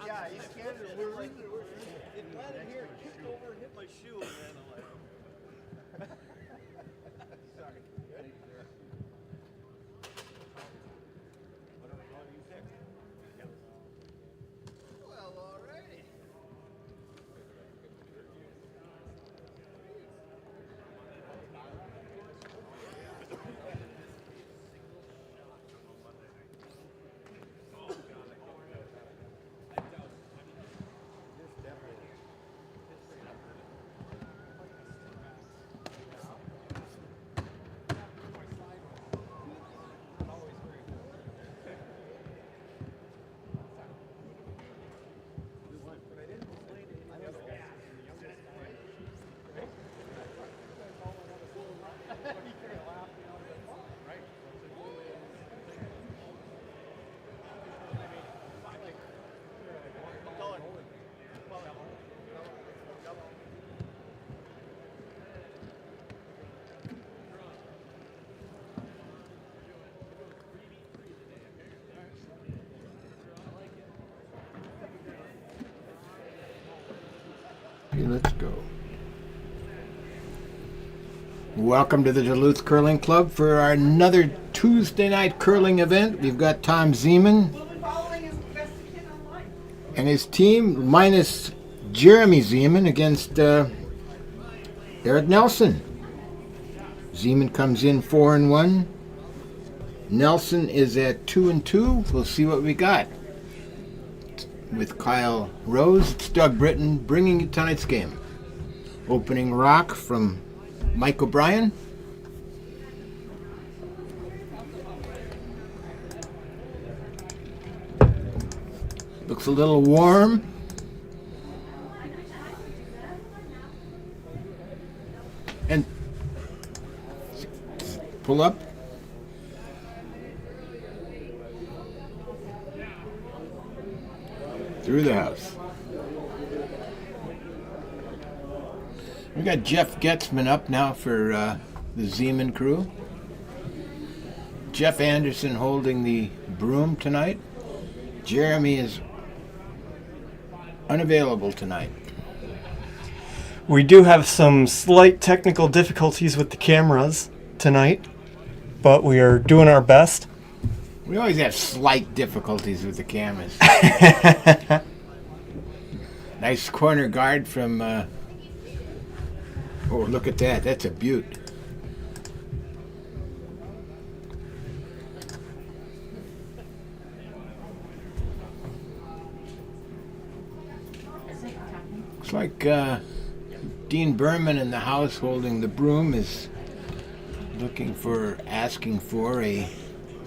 Yeah, he's scared of it. It landed here, it kicked over, hit my shoe, and then I'm like... Sorry. Ready? Whatever color you pick. Yep. Well, alrighty. Let's go. Welcome to the Duluth Curling Club for our another Tuesday night curling event. We've got Tom Zeman and his team minus Jeremy Zeman against Eric Nelson. Zeman comes in 4-1. Nelson is at 2-2. We'll see what we got. With Kyle Rose, it's Doug Britton bringing you tonight's game. Opening rock from Mike O'Brien. Looks a little warm. And pull up. Through the house. We got Jeff Getzman up now for the Zeman crew. Jeff Anderson holding the broom tonight. Jeremy is unavailable tonight. We do have some slight technical difficulties with the cameras tonight, but we are doing our best. We always have slight difficulties with the cameras. Nice corner guard from... oh, look at that. That's a beaut. Looks like Dean Berman in the house holding the broom is asking for a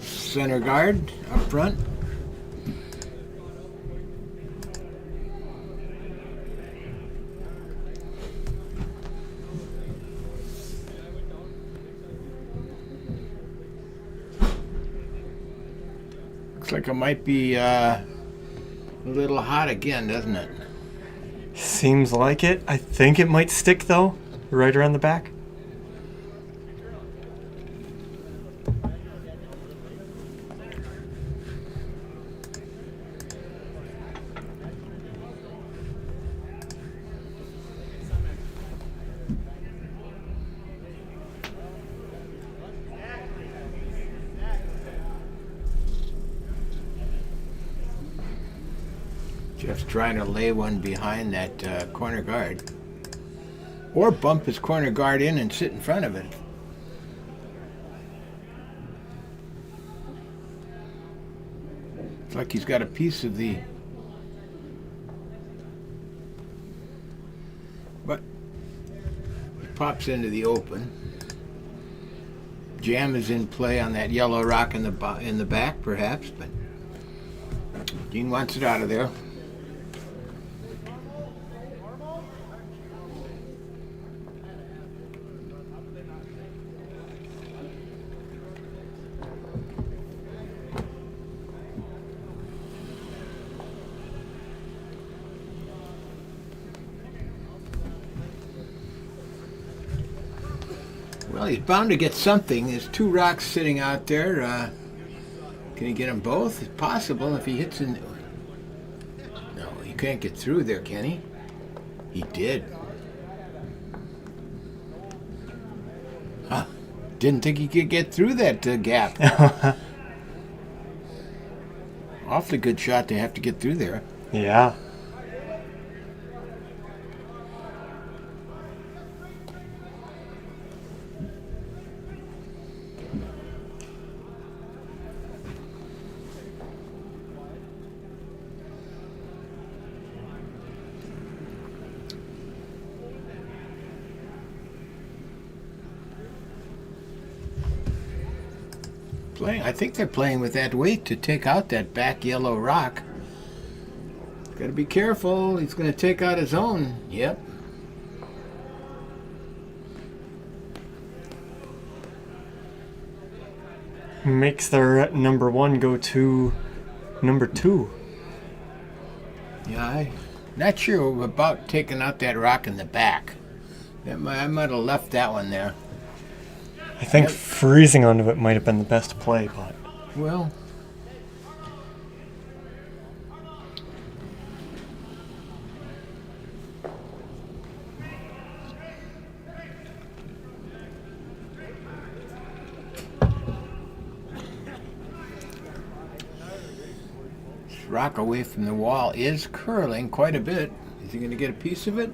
center guard up front. Looks like it might be a little hot again, doesn't it? Seems like it. I think it might stick, though, right around the back. Jeff's trying to lay one behind that corner guard. Or bump his corner guard in and sit in front of it. It's like he's got a piece of the... But he pops into the open. Jam is in play on that yellow rock in the back, perhaps, but Dean wants it out of there. Well, he's bound to get something. There's two rocks sitting out there. Can he get them both? It's possible if he hits in. can't get through there, can he? He did. Huh. Didn't think he could get through that gap. Awfully good shot to have to get through there. Yeah. I think they're playing with that weight to take out that back yellow rock. Got to be careful. He's going to take out his own. Yep. Makes their number 1 go to number 2. Yeah, I'm not sure about taking out that rock in the back. I might have left that one there. I think freezing onto it might have been the best play, but... Well... This rock away from the wall is curling quite a bit. Is he going to get a piece of it?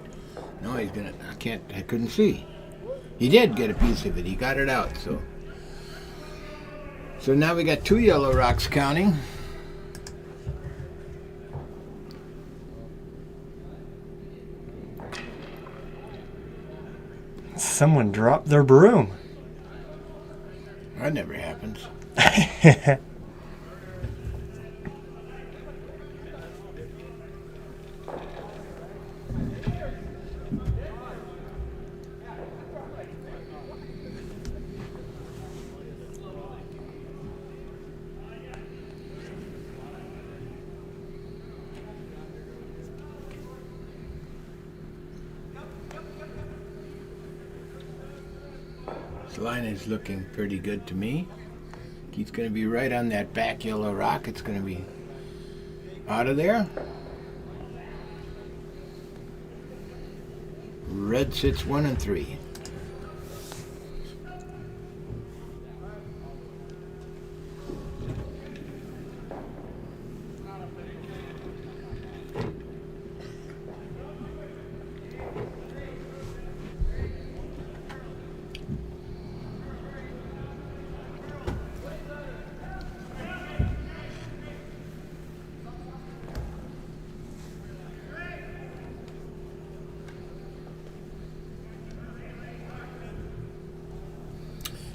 No, he's going to... I couldn't see. He did get a piece of it. He got it out, so... So now we got 2 yellow rocks counting. Someone dropped their broom. That never happens. This line is looking pretty good to me. He's going to be right on that back yellow rock. It's going to be out of there. Red sits 1 and 3.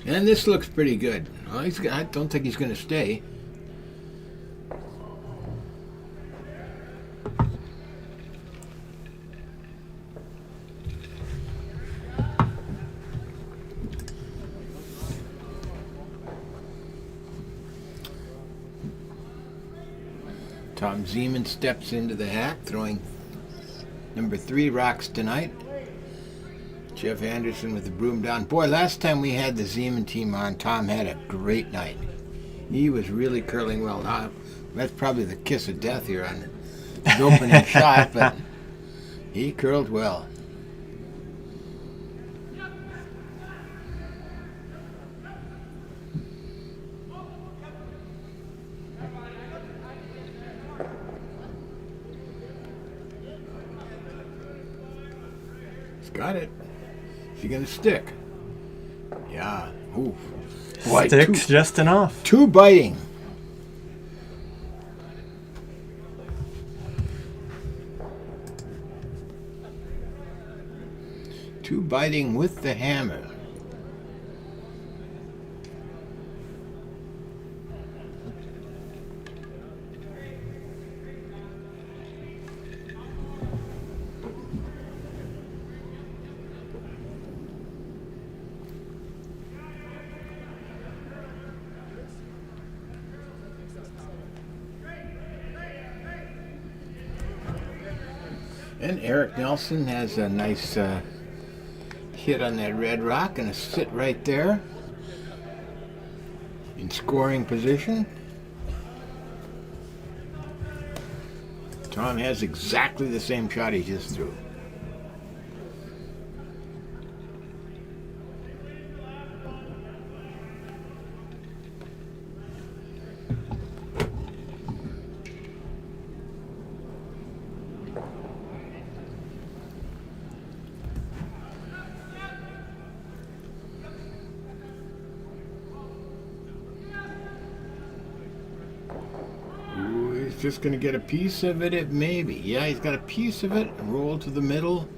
And this looks pretty good. Well, I don't think he's going to stay. Tom Zeman steps into the hack, throwing number 3 rocks tonight. Jeff Anderson with the broom down. Boy, last time we had the Zeman team on, Tom had a great night. He was really curling well. Now, that's probably the kiss of death here on his opening shot, but he curled well. He's got it. Is he going to stick? Yeah. Ooh. Boy, Sticks just enough. 2 biting. Two biting with the hammer. And Eric Nelson has a nice hit on that red rock and a sit right there in scoring position. Tom has exactly the same shot he just threw. Just going to get a piece of it, maybe. Yeah, he's got a piece of it. Roll to the middle.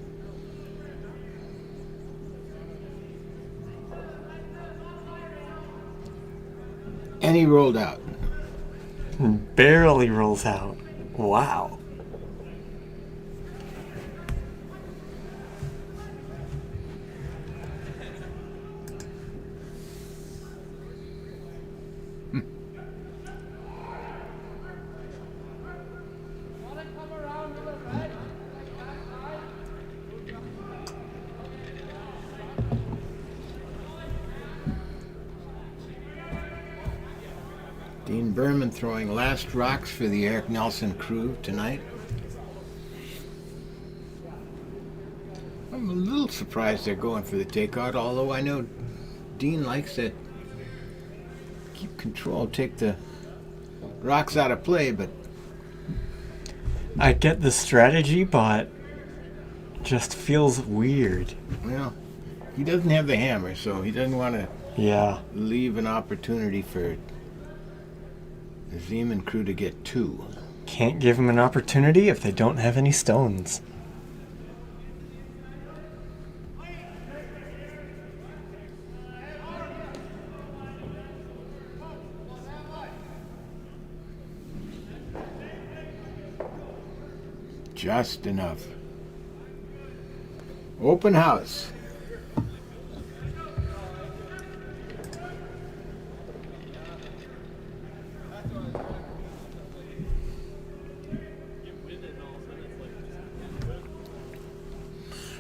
And he rolled out. Barely rolls out. Wow. Dean Berman throwing last rocks for the Eric Nelson crew tonight. I'm a little surprised they're going for the takeout, although I know Dean likes to keep control, take the rocks out of play, but I get the strategy, but just feels weird. well, he doesn't have the hammer, so he doesn't want to leave an opportunity for the Zeman crew to get two. Can't give them an opportunity if they don't have any stones. Just enough. Open house.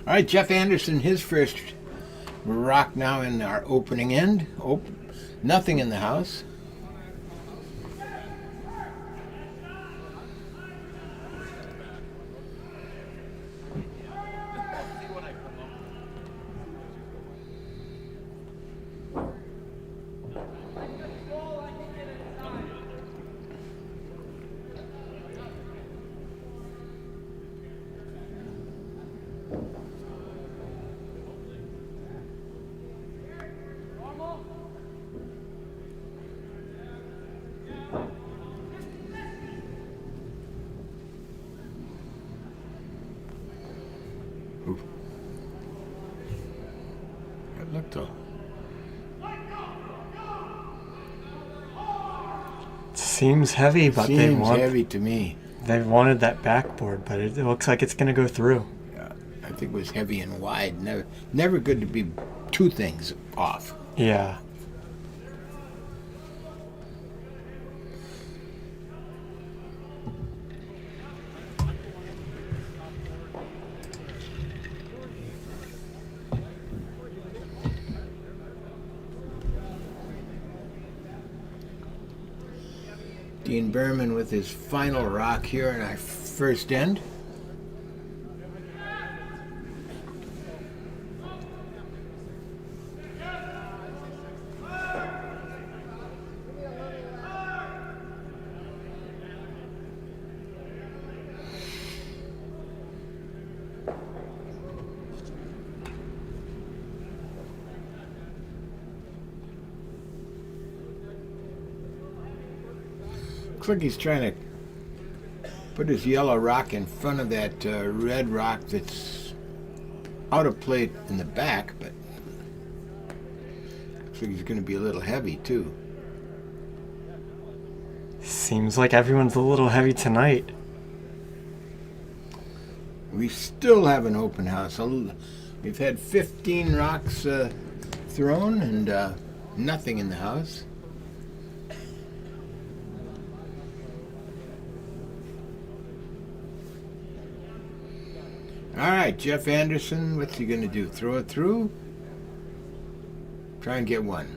All right, Jeff Anderson, his first rock now in our opening end. Nothing in the house. That looked a... Seems heavy, but Seems heavy to me. They wanted that backboard, but it looks like it's going to go through. Yeah, I think it was heavy and wide. Never good to be two things off. Yeah. Dean Berman with his final rock here in our first end. Looks like he's trying to put his yellow rock in front of that red rock that's out of play in the back, but looks like he's going to be a little heavy too. Seems like everyone's a little heavy tonight. We still have an open house. We've had 15 rocks thrown and nothing in the house. All right, Jeff Anderson, what's he going to do? Throw it through? Try and get one.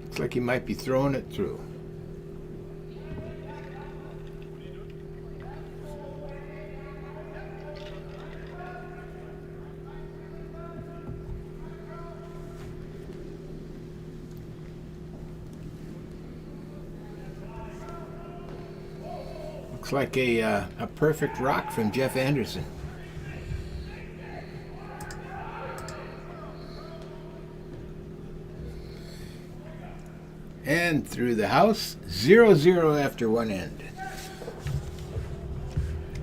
Looks like he might be throwing it through. Looks like a perfect rock from Jeff Anderson. And through the house, 0-0 after one end.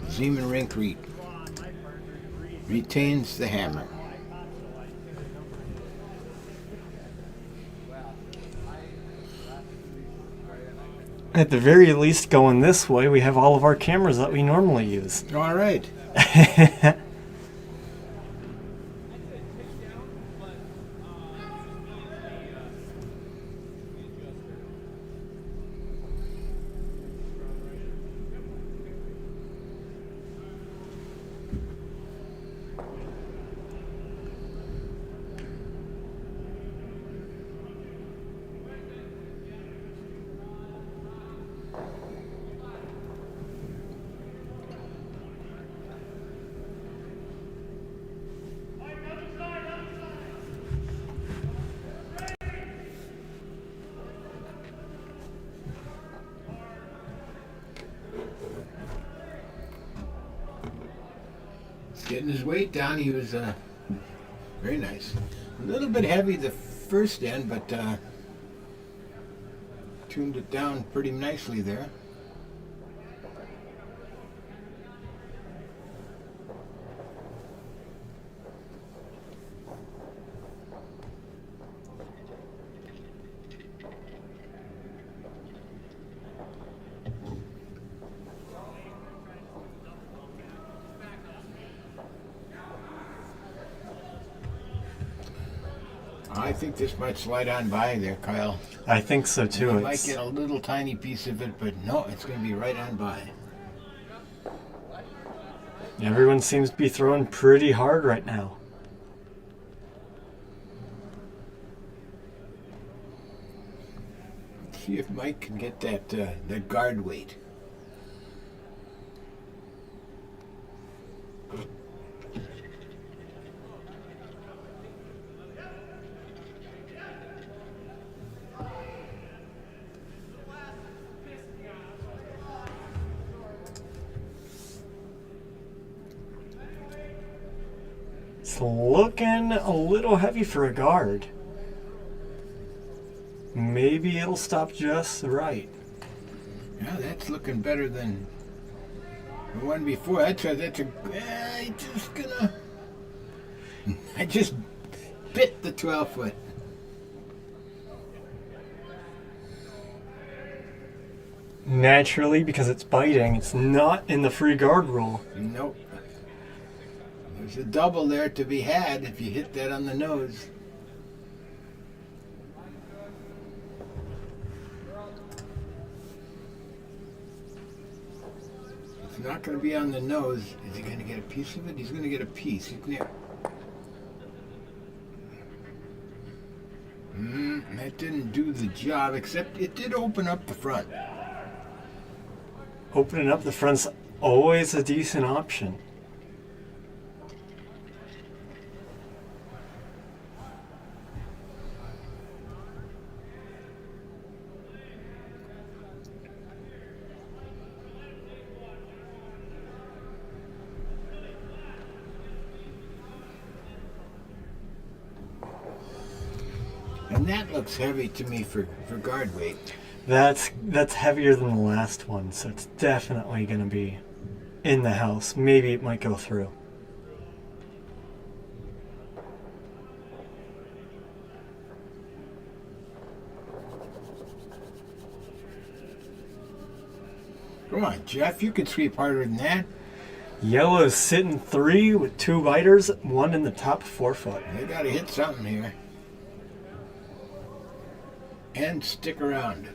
Zeman Rink retains the hammer. At the very least, going this way, we have all of our cameras that we normally use. All right. Getting his weight down, he was very nice. A little bit heavy the first end, but tuned it down pretty nicely there. I think this might slide on by there, Kyle. I think so too. You might get a little tiny piece of it, but no, it's going to be right on by. Everyone seems to be throwing pretty hard right now. Let's see if Mike can get that guard weight. It's looking a little heavy for a guard. Maybe it'll stop just right. Yeah, that's looking better than the one before. I just bit the 12-foot. Naturally, because it's biting, it's not in the free guard rule. Nope. There's a double there to be had if you hit that on the nose. It's not going to be on the nose. Is he going to get a piece of it? He's going to get a piece. That didn't do the job, except it did open up the front. Opening up the front's always a decent option. And that looks heavy to me for guard weight. That's heavier than the last one, so it's definitely going to be in the house. Maybe it might go through. Come on, Jeff, you could sweep harder than that. Yellow's sitting 3 with 2 biters, 1 in the top 4-foot. They got to hit something here. And stick around.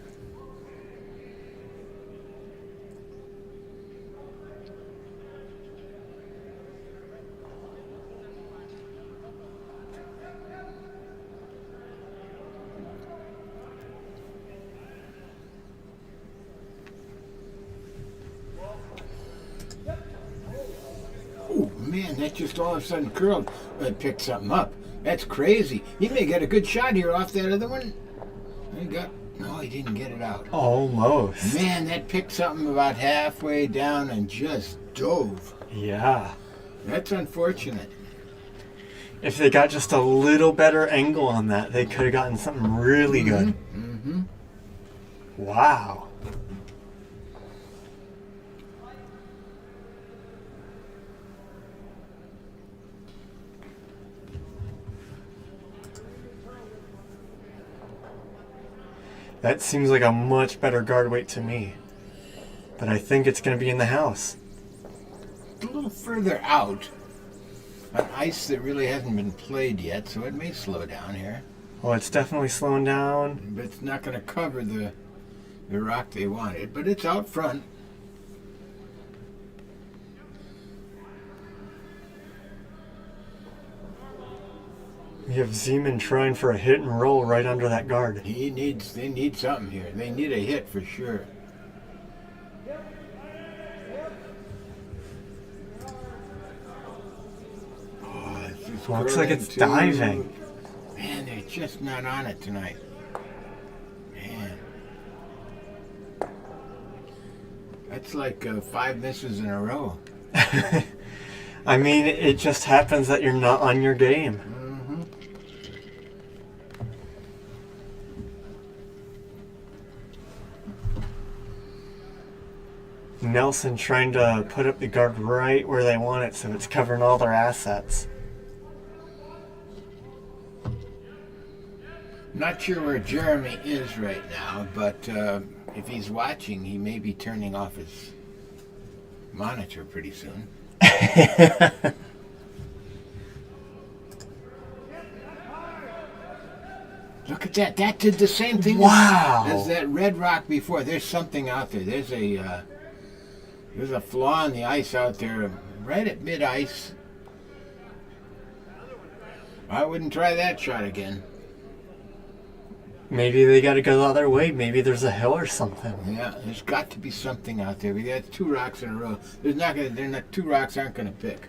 Oh man, that just all of a sudden curled and picked something up. That's crazy. He may get a good shot here off that other one. He got No, he didn't get it out. Almost. Man, that picked something about halfway down and just dove. Yeah. That's unfortunate. If they got just a little better angle on that, they could have gotten something really good. Mm-hmm. Wow. That seems like a much better guard weight to me. But I think it's going to be in the house. A little further out on ice that really hasn't been played yet, so it may slow down here. Well, it's definitely slowing down. But it's not going to cover the rock they wanted, but it's out front. We have Zeman trying for a hit and roll right under that guard. They need something here. They need a hit for sure. Oh, it's just Looks like it's curling too. diving. Man, they're just not on it tonight. Man. That's like 5 misses in a row. I mean, it just happens that you're not on your game. Mm-hmm. Nelson trying to put up the guard right where they want it so it's covering all their assets. Not sure where Jeremy is right now, but if he's watching, he may be turning off his monitor pretty soon. Look at that. That did the same thing Wow. as that red rock before. There's something out there. There's a flaw in the ice out there right at mid-ice. I wouldn't try that shot again. Maybe they got to go the other way. Maybe there's a hill or something. Yeah, there's got to be something out there. We got 2 rocks in a row. They're not 2 rocks aren't gonna pick.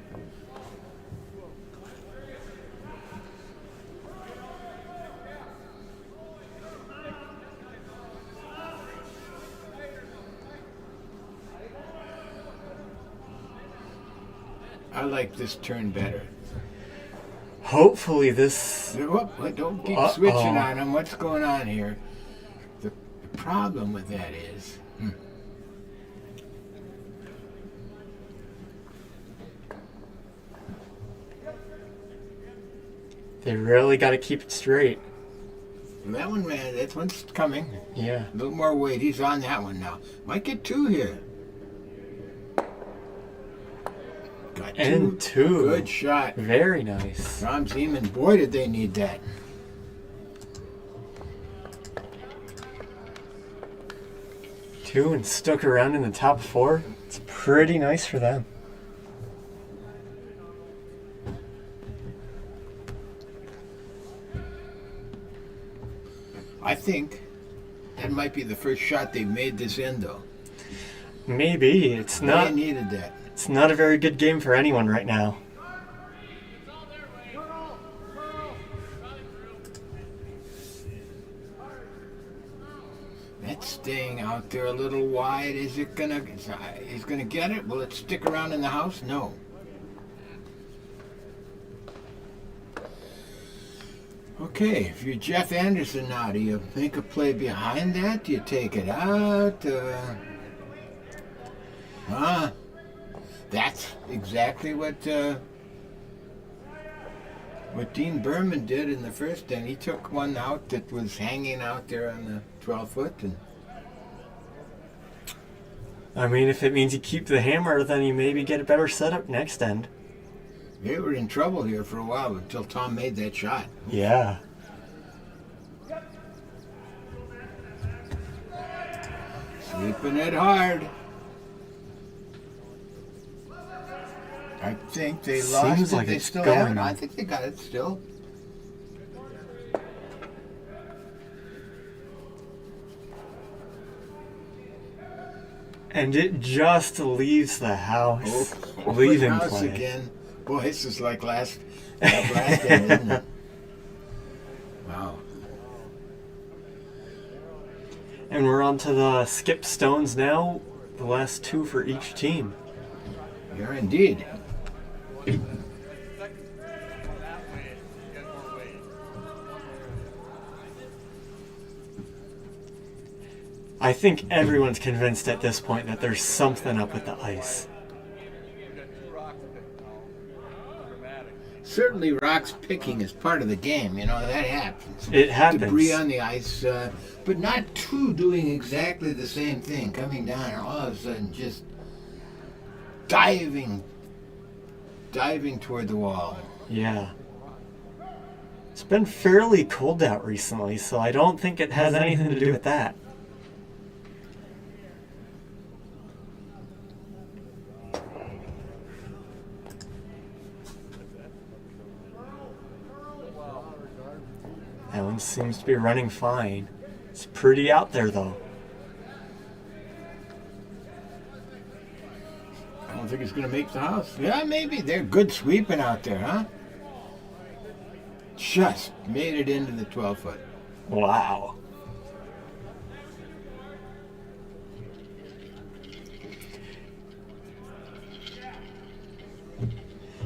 I like this turn better. Hopefully this... Whoop, don't keep switching on them. What's going on here? The problem with that is... They really got to keep it straight. That one, man, that one's coming. Yeah. A little more weight. He's on that one now. Might get 2 here. Got 2. And 2. Good shot. Very nice. Tom Zeman, boy, did they need that. Two and stuck around in the top 4. It's pretty nice for them. I think that might be the first shot they've made this end, though. Maybe. It's not... They needed that. It's not a very good game for anyone right now. That's staying out there a little wide. Is it gonna? He's gonna get it. Will it stick around in the house? No. Okay, if you're Jeff Anderson now, do you make a play behind that? Do you take it out? That's exactly what Dean Berman did in the first end. He took one out that was hanging out there on the 12-foot. And I mean, if it means you keep the hammer, then you maybe get a better setup next end. they were in trouble here for a while until Tom made that shot. Yeah. Sweeping it hard. I think they lost Seems it. like They it's still have going. it. I think they got it still. And it just leaves the house. Oh, leaving house play. again. Boy, this is like last end, isn't it? Wow. And we're on to the skip stones now. The last 2 for each team. Yeah, indeed. I think everyone's convinced at this point that there's something up with the ice. Certainly, rocks picking is part of the game. You know, that happens. It happens. Debris on the ice, but not two doing exactly the same thing, coming down and all of a sudden just diving toward the wall. Yeah. It's been fairly cold out recently, so I don't think it has anything to do with that. That one seems to be running fine. It's pretty out there, though. I don't think it's going to make the house. Yeah, maybe. They're good sweeping out there, huh? Just made it into the 12-foot. Wow.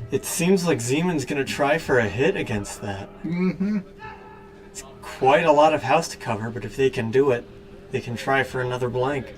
It seems like Zeman's going to try for a hit against that. Mm-hmm. It's quite a lot of house to cover, but if they can do it, they can try for another blank.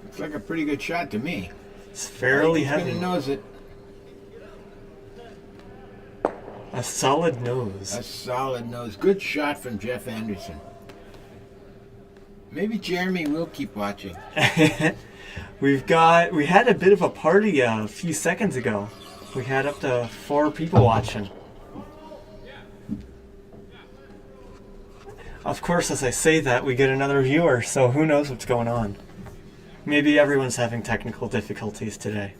Looks like a pretty good shot to me. It's fairly He's heavy. going to nose it. A solid nose. A solid nose. Good shot from Jeff Anderson. Maybe Jeremy will keep watching. We had a bit of a party a few seconds ago. We had up to 4 people watching. Of course, as I say that, we get another viewer, so who knows what's going on. Maybe everyone's having technical difficulties today.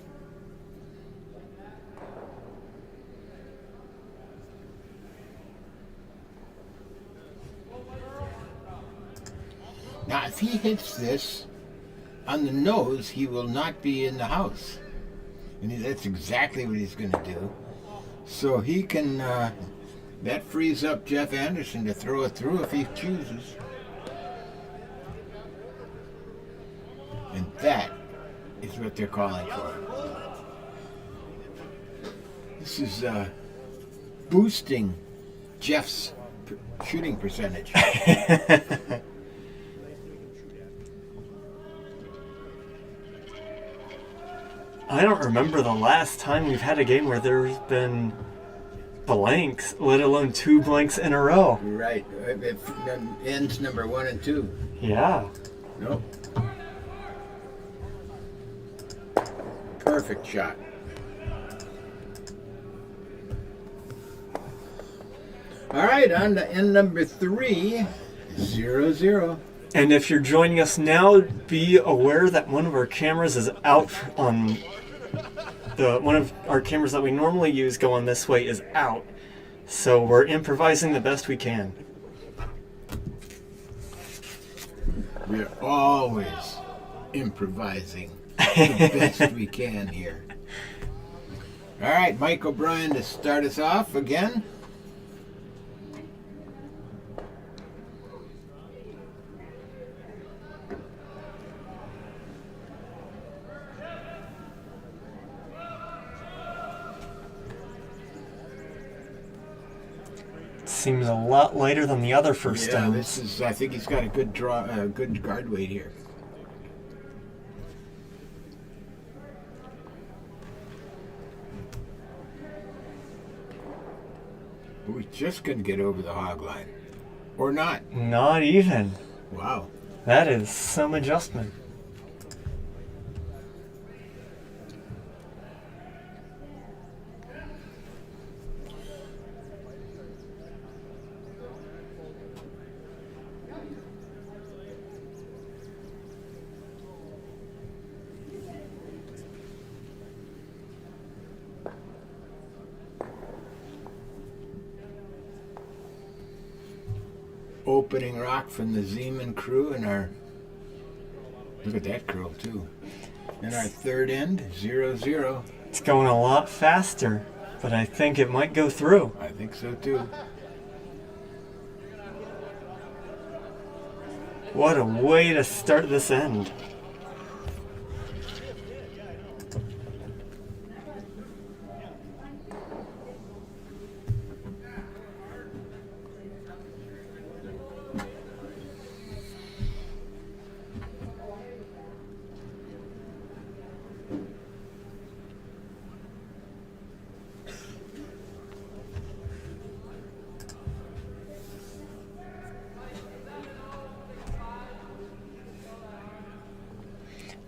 Now, if he hits this on the nose, he will not be in the house. And that's exactly what he's going to do. So he can, that frees up Jeff Anderson to throw it through if he chooses. And that is what they're calling for. This is boosting Jeff's shooting percentage. I don't remember the last time we've had a game where there's been blanks, let alone 2 blanks in a row. Right. It ends number 1 and 2. Yeah. Nope. Perfect shot. All right, on to end number 3, 0-0. And if you're joining us now, be aware that one of our cameras is out on one of our cameras that we normally use going this way is out. So we're improvising the best we can. We're always improvising the best we can here. All right, Mike O'Brien to start us off again. Seems a lot lighter than the other first Yeah, stones. this is. I think he's got a good draw, good guard weight here. We're just going to get over the hog line. Or not? Not even. Wow. That is some adjustment. Opening rock from the Zeman crew and our, look at that curl too. And our third end, 0-0. It's going a lot faster, but I think it might go through. I think so too. What a way to start this end.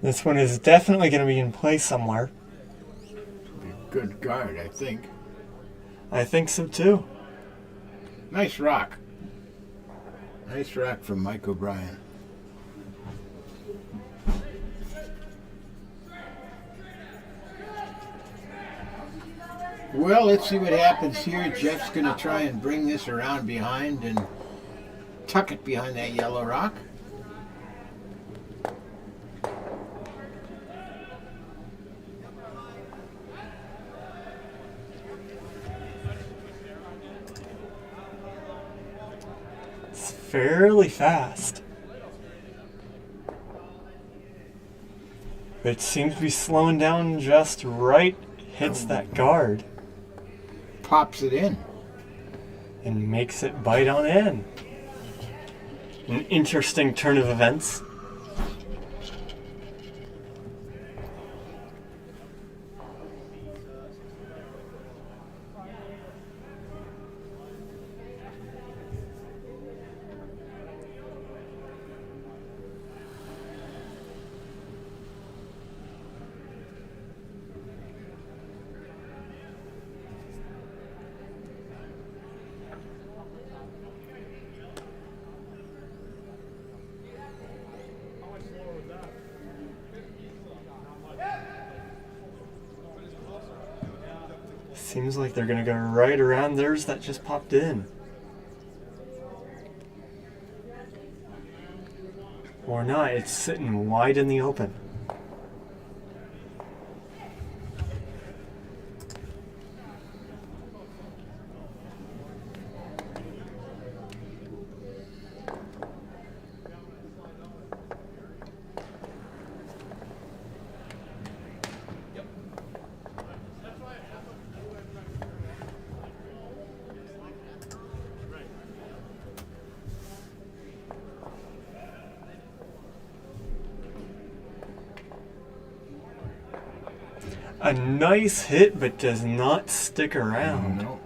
This one is definitely going to be in play somewhere. Good guard, I think. I think so too. Nice rock. Nice rock from Mike O'Brien. Well, let's see what happens here. Jeff's going to try and bring this around behind and tuck it behind that yellow rock. It's fairly fast. It seems to be slowing down just right. Hits that guard. Pops it in. And makes it bite on in. An interesting turn of events. Seems like they're going to go right around theirs that just popped in. Or not, it's sitting wide in the open. A nice hit, but does not stick around. No.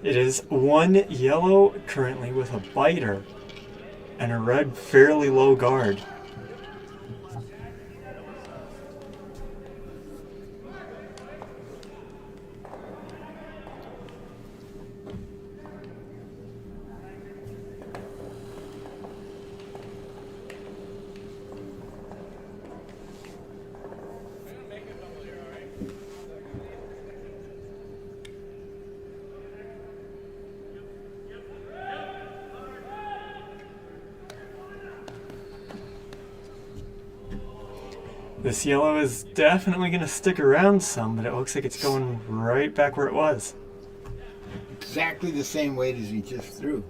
It is one yellow currently with a biter and a red fairly low guard. This yellow is definitely going to stick around some, but it looks like it's going right back where it was. Exactly the same weight as he just threw.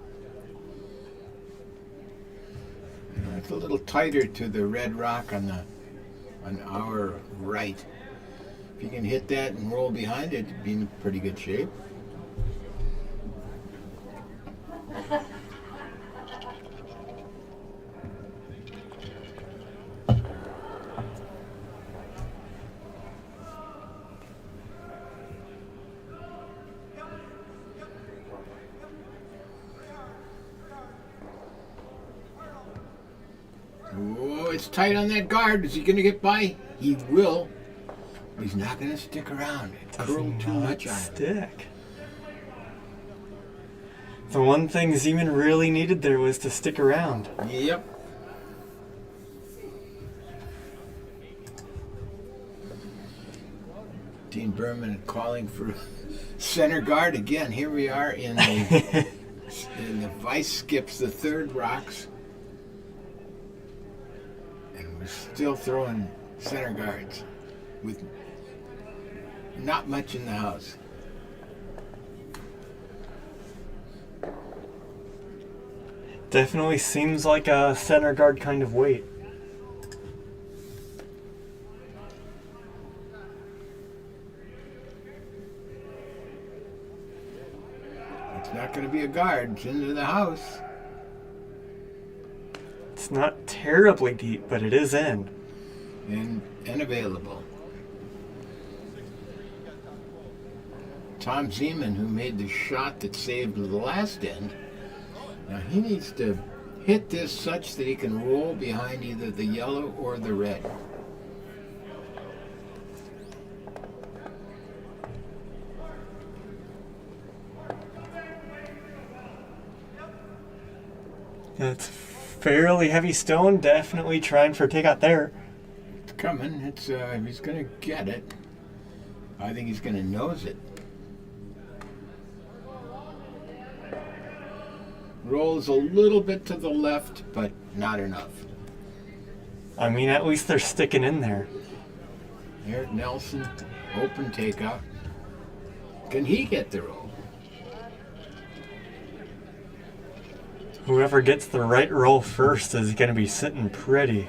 It's a little tighter to the red rock on our right. If you can hit that and roll behind it, it'd be in pretty good shape. it's tight on that guard. Is he going to get by? He will. He's not going to stick around. It curled too much on him. Stick. The one thing Zeman really needed there was to stick around. Yep. Dean Berman calling for center guard again. Here we are in the vice skips the third rocks. And we're still throwing center guards with not much in the house. Definitely seems like a center guard kind of weight. It's not going to be a guard. It's into the house. It's not terribly deep, but it is in. And available. Tom Zeman, who made the shot that saved the last end, now he needs to hit this such that he can roll behind either the yellow or the red. That's fairly heavy stone. Definitely trying for a takeout there. It's coming. It's he's going to get it. I think he's going to nose it. Rolls a little bit to the left, but not enough. I mean, at least they're sticking in there. Eric Nelson, open takeout. Can he get the roll? Whoever gets the right roll first is going to be sitting pretty.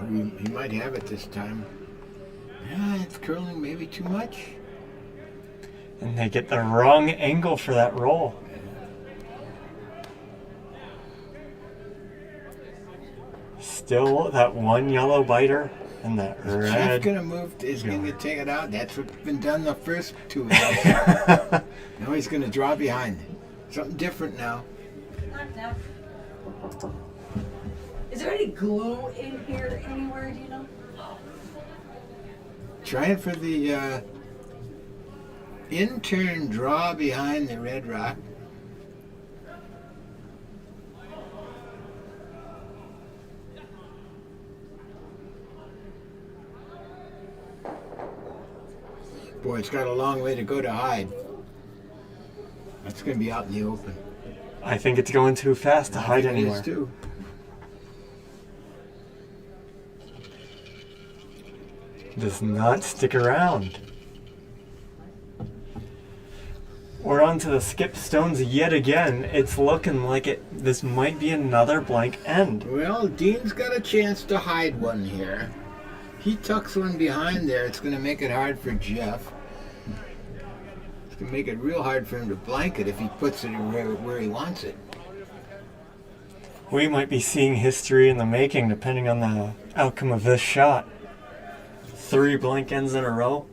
He might have it this time. Yeah, it's curling maybe too much. And they get the wrong angle for that roll. Still that one yellow biter and that Is red. Jeff gonna move? Is gonna take it out? That's what's been done the first two rounds. Now he's gonna draw behind. Something different now. Is there any glue in here anywhere, do you know? Trying for the in-turn draw behind the red rock. Boy, it's got a long way to go to hide. That's going to be out in the open. I think it's going too fast to hide I think it is anywhere. too. Does not stick around. We're onto the skip stones yet again. It's looking like this might be another blank end. Well, Dean's got a chance to hide one here. He tucks one behind there. It's going to make it hard for Jeff. It's going to make it real hard for him to blank it if he puts it where he wants it. We might be seeing history in the making depending on the outcome of this shot. 3 blank ends in a row.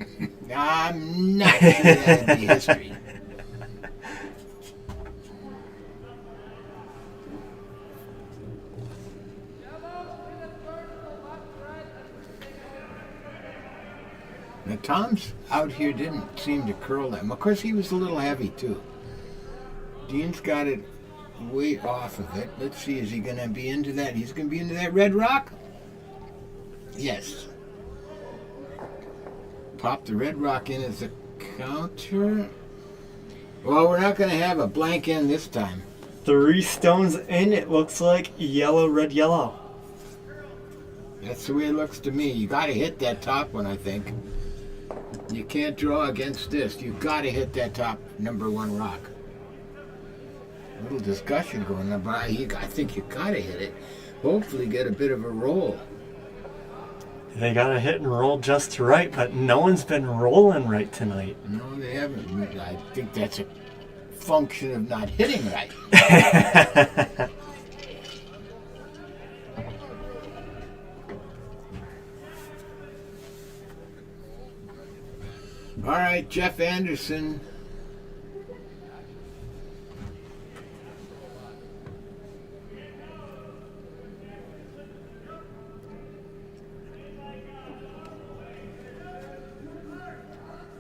I'm not sure that'd be history. Now Tom's out here didn't seem to curl that. Of course, he was a little heavy too. Dean's got it way off of it. Let's see, is he going to be into that? He's going to be into that red rock? Yes. Pop the red rock in as a counter. Well, we're not going to have a blank end this time. 3 stones in, it looks like yellow, red, yellow. That's the way it looks to me. You got to hit that top one, I think. You can't draw against this. You got to hit that top number 1 rock. A little discussion going on, but I think you got to hit it. Hopefully get a bit of a roll. They got to hit and roll just right, but no one's been rolling right tonight. No, they haven't. I think that's a function of not hitting right. All right, Jeff Anderson.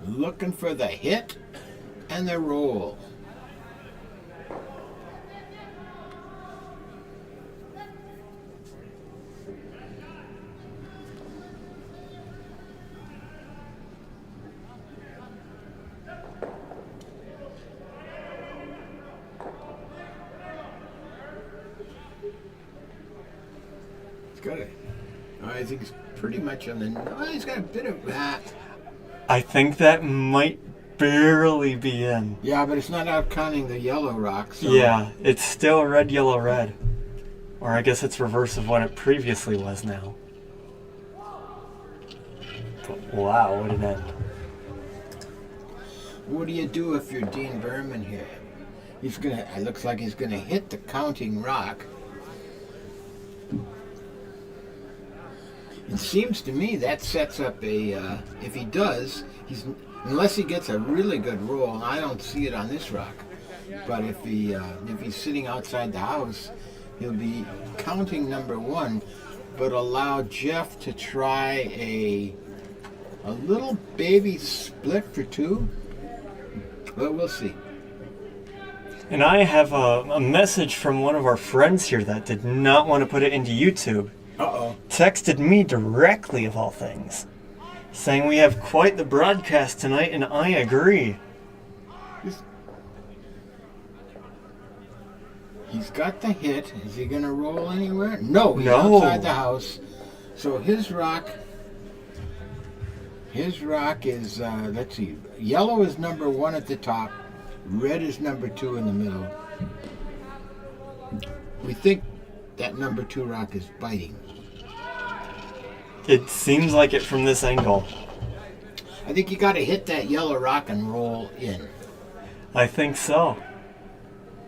Looking for the hit and the roll. He's got it. I think he's pretty much on the. Oh, he's got a bit of that. I think that might barely be in. Yeah, but it's not out counting the yellow rock. So. Yeah, it's still red, yellow, red. Or I guess it's reverse of what it previously was now. But wow, what an end. What do you do if you're Dean Berman here? He's gonna. It looks like he's gonna hit the counting rock. It seems to me that sets up a. If he does, unless he gets a really good roll. And I don't see it on this rock. But if he's sitting outside the house, he'll be counting number one, but allow Jeff to try a little baby split for two. Well, we'll see. And I have a message from one of our friends here that did not want to put it into YouTube. Uh-oh. Texted me directly, of all things, saying we have quite the broadcast tonight, and I agree. He's got the hit. Is he going to roll anywhere? No, he's No. outside the house. So his rock is, let's see, yellow is number one at the top, red is number two in the middle. We think that number two rock is biting. It seems like it from this angle. I think you got to hit that yellow rock and roll in. I think so.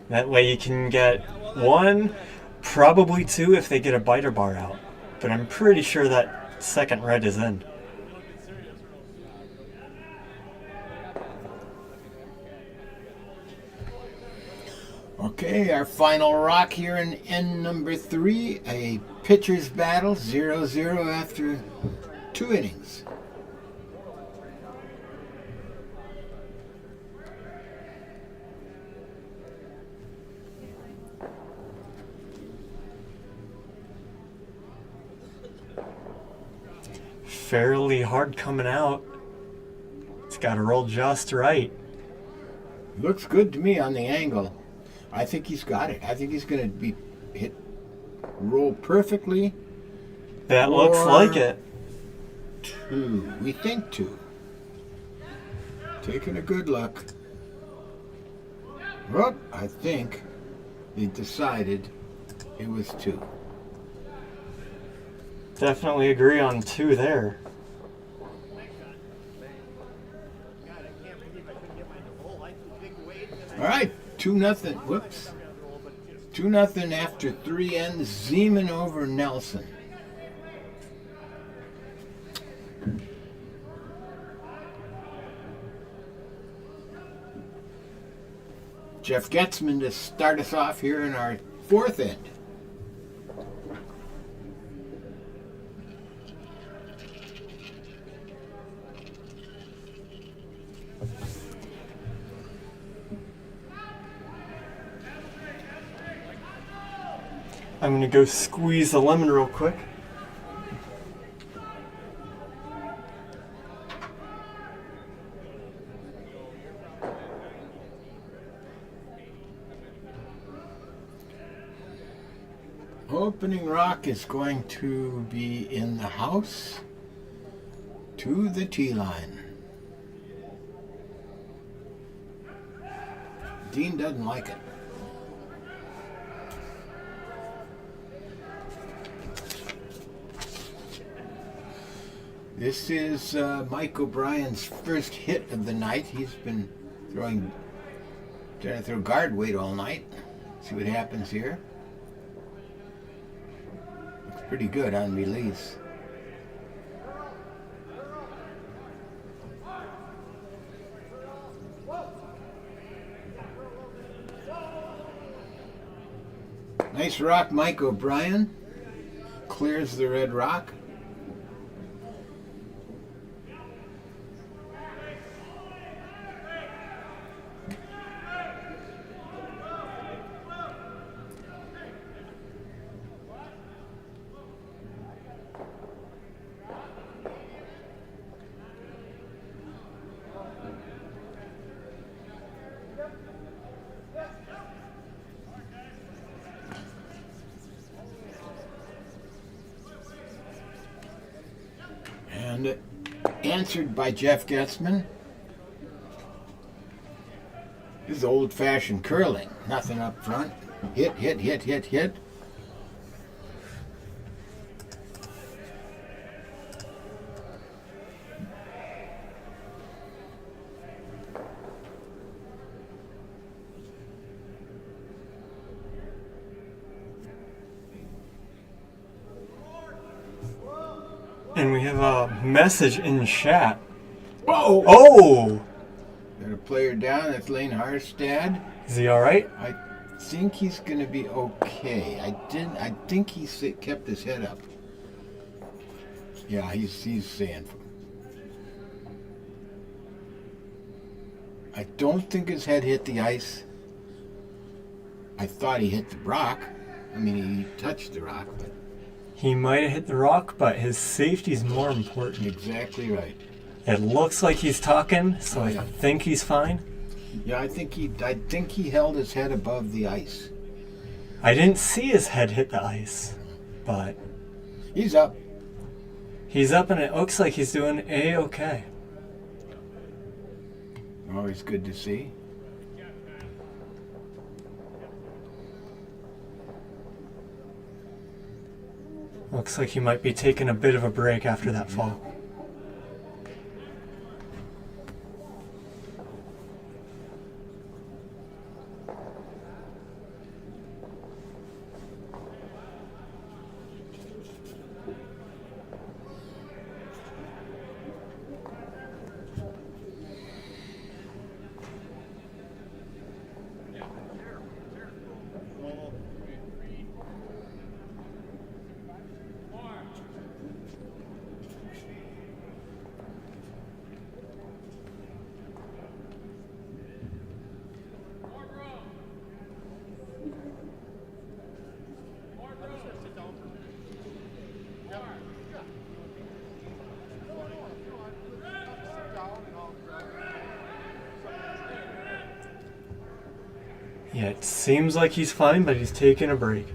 That way you can get one, probably two if they get a biter bar out. But I'm pretty sure that second red is in. Okay, our final rock here in end number 3, a pitcher's battle, 0-0 after 2 innings. Fairly hard coming out. It's got to roll just right. Looks good to me on the angle. I think he's got it. I think he's going to be roll perfectly. That looks like it. 2. We think 2. Taking a good look. Oh, I think they decided it was 2. Definitely agree on 2 there. All right, 2-0. Whoops. 2-0 after 3 ends. Zeman over Nelson. Jeff Getzman to start us off here in our 4th end. I'm going to go squeeze the lemon real quick. Opening rock is going to be in the house to the tee line. Dean doesn't like it. This is Mike O'Brien's first hit of the night. He's been throwing Trying to throw guard weight all night. See what happens here. Looks pretty good on release. Nice rock, Mike O'Brien. Clears the red rock. And answered by Jeff Getzman. This is old-fashioned curling. Nothing up front. Hit, hit, hit, hit, hit. And we have a message in chat. Whoa! Oh! Got a player down. That's Lane Harstad. Is he alright? I think he's going to be okay. I think he kept his head up. Yeah, he's saying. I don't think his head hit the ice. I thought he hit the rock. I mean, he touched the rock, but He might have hit the rock, but his safety's more important. exactly right. It looks like he's talking, so I Yeah. think he's fine. Yeah, I think he held his head above the ice. I didn't see his head hit the ice, but He's up. he's up and it looks like he's doing A-okay. Always good to see. Looks like he might be taking a bit of a break after that fall. Yeah, it seems like he's fine, but he's taking a break.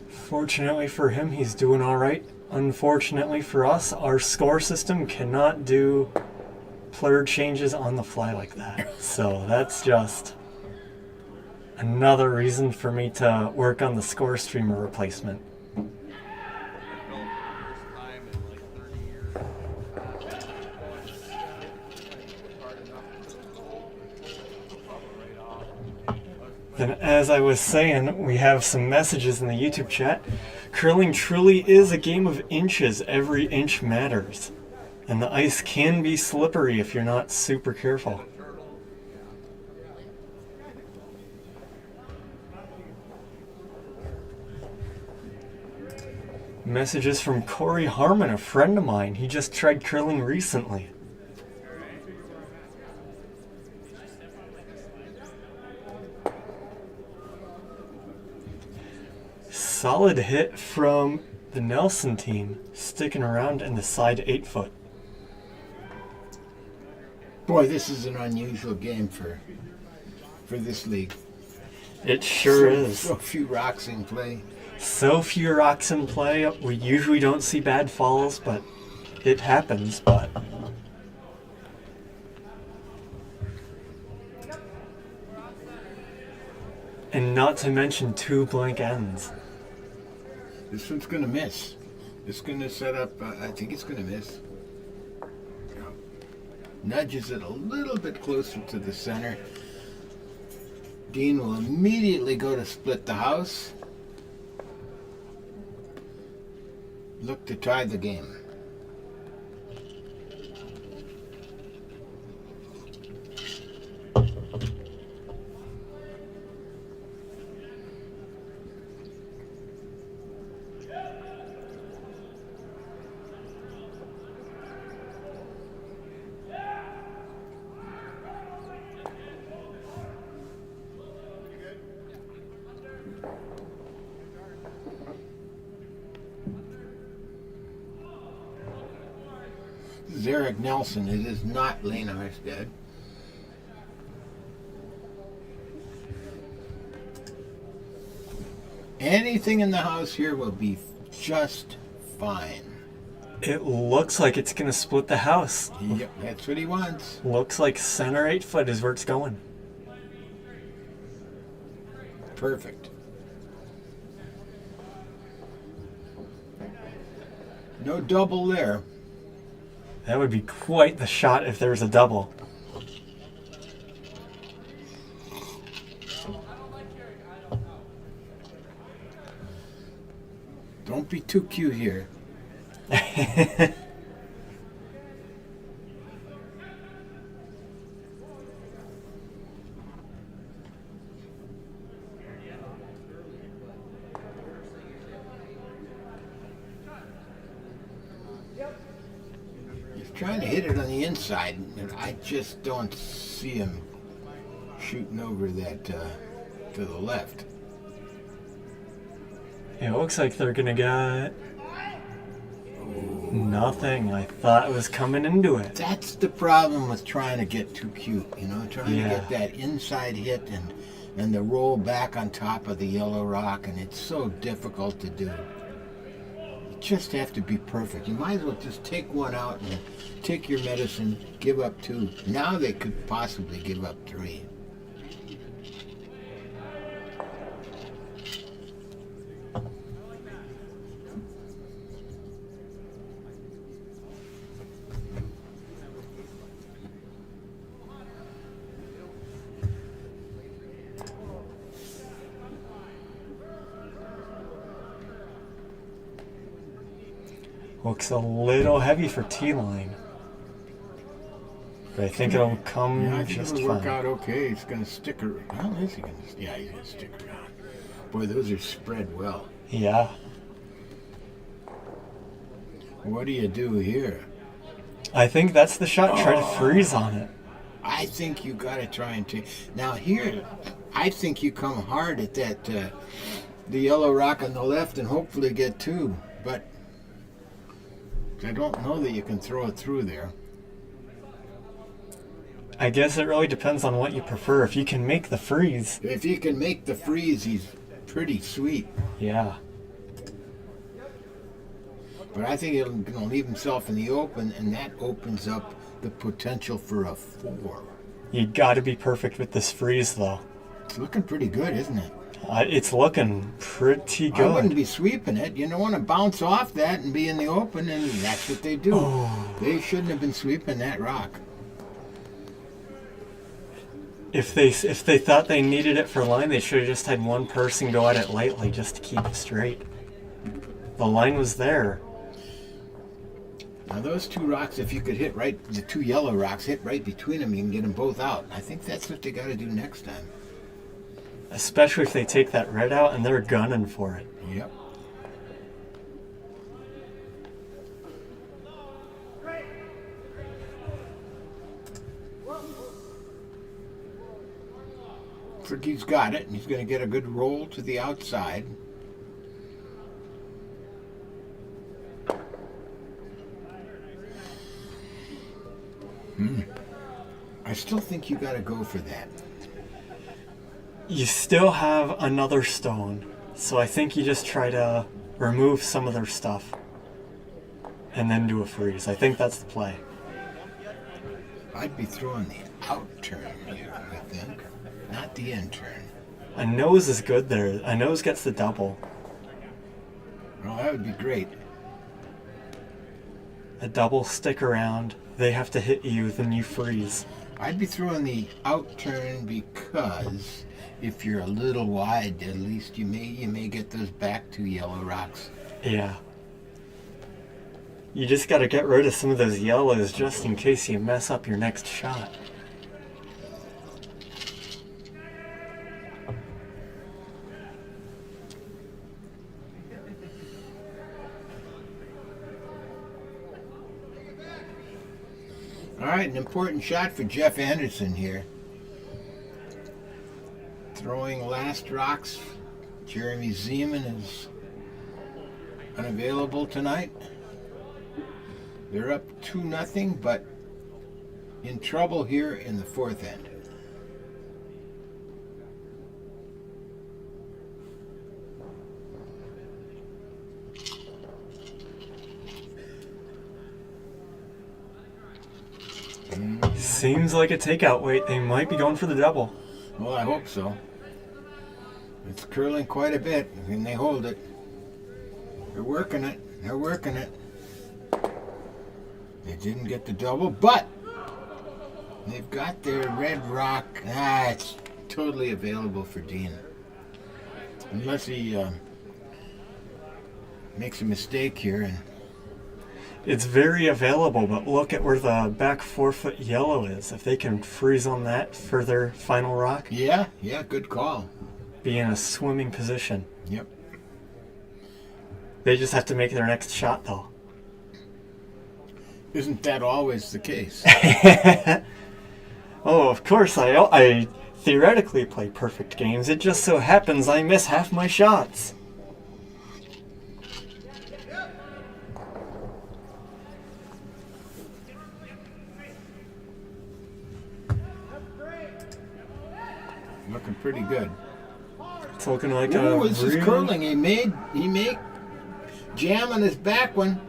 Fortunately for him, he's doing all right. Unfortunately for us, our score system cannot do player changes on the fly like that. So that's just another reason for me to work on the score streamer replacement. Then, as I was saying, we have some messages in the YouTube chat. Curling truly is a game of inches. Every inch matters. And the ice can be slippery if you're not super careful. Messages from Corey Harmon, a friend of mine. He just tried curling recently. Solid hit from the Nelson team, sticking around in the side 8-foot. Boy, this is an unusual game for this league. It sure So- is. So few rocks in play. So few rocks in play. We usually don't see bad falls, but it happens. But and not to mention 2 blank ends. This one's going to miss. It's going to set up, I think it's going to miss. Nudges it a little bit closer to the center. Dean will immediately go to split the house. Look to tie the game. This is Eric Nelson. It is not Lane Arstead. Anything in the house here will be just fine. It looks like it's going to split the house. Yep, that's what he wants. Looks like center 8 foot is where it's going. Perfect. No double there. That would be quite the shot if there was a double. Don't be too cute here. He's trying to hit it on the inside, and I just don't see him shooting over that to the left. It looks like they're going to get nothing. I thought it was coming into it. That's the problem with trying to get too cute, you know, trying to get that inside hit and the roll back on top of the yellow rock, and it's so difficult to do. You just have to be perfect. You might as well just take one out and take your medicine, give up 2. Now they could possibly give up 3. Looks a little heavy for T-line. But I think it'll come Yeah, I think just it'll work fine. out okay. It's going to stick around. Well, is he going to? Yeah, he's going to stick around. Boy, those are spread well. Yeah. What do you do here? I think that's the shot. Try to freeze on it. I think you got to try and take. Now here, I think you come hard at that, the yellow rock on the left, and hopefully get 2. But I don't know that you can throw it through there. I guess it really depends on what you prefer. If you can make the freeze. If you can make the freeze, he's pretty sweet. Yeah. But I think he'll going to leave himself in the open, and that opens up the potential for a 4. You got to be perfect with this freeze, though. It's looking pretty good, isn't it? It's looking pretty I wouldn't good. be sweeping it. You don't want to bounce off that and be in the open, and that's what they do. Oh. They shouldn't have been sweeping that rock. If they thought they needed it for line, they should have just had one person go at it lightly just to keep it straight. The line was there. Now those 2 rocks, if you could hit right, the 2 yellow rocks, hit right between them, you can get them both out. I think that's what they got to do next time. Especially if they take that red out and they're gunning for it. Yep. Fricky's got it, and he's going to get a good roll to the outside. I still think you got to go for that. You still have another stone, so I think you just try to remove some of their stuff and then do a freeze. I think that's the play. I'd be throwing the out turn here, I think, not the in turn. A nose is good there. A nose gets the double. Well, that would be great. A double stick around. They have to hit you, then you freeze. I'd be throwing the out turn because if you're a little wide, at least you may get those back 2 yellow rocks. Yeah. You just gotta get rid of some of those yellows just in case you mess up your next shot. All right, an important shot for Jeff Anderson here. Throwing last rocks. Jeremy Zeman is unavailable tonight. They're up 2-0, but in trouble here in the 4th end. Seems like a takeout weight. They might be going for the double. Well, I hope so. It's curling quite a bit, and they hold it. They're working it. They're working it. They didn't get the double, but they've got their red rock. It's totally available for Dean. Unless he makes a mistake here. And It's very available, but look at where the back 4-foot yellow is. If they can freeze on that for their final rock, yeah, good call. be in a swimming position. Yep. They just have to make their next shot, though. Isn't that always the case? Oh, of course, I theoretically play perfect games. It just so happens I miss half my shots. Looking pretty good. It's looking like Ooh, this is curling. He made jam on his back one.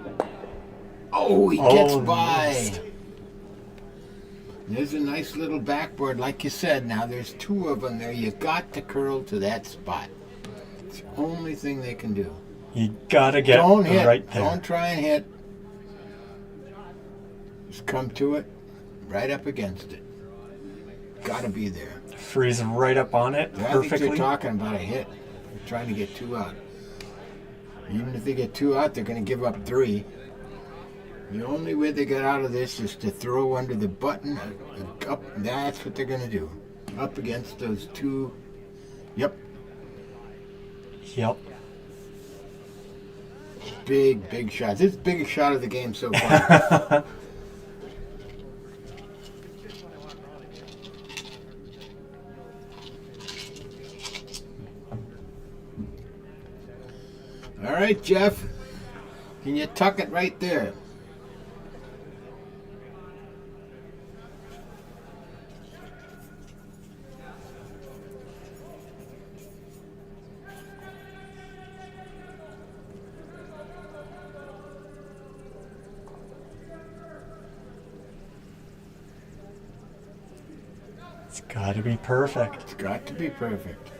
Oh, he gets by. Missed. There's a nice little backboard, like you said. Now there's 2 of them there. You got to curl to that spot. It's the only thing they can do. You gotta get Don't hit. right there. Don't try and hit. Just come to it, right up against it. Gotta be there. Freeze right up on it I think perfectly. they're talking about a hit. They're trying to get 2 out. Even if they get 2 out, they're going to give up 3. The only way they get out of this is to throw under the button up. That's what they're going to do. Up against those 2. Yep. Yep. Big shots. This is the biggest shot of the game so far. All right, Jeff. Can you tuck it right there? It's gotta be perfect. It's got to be perfect.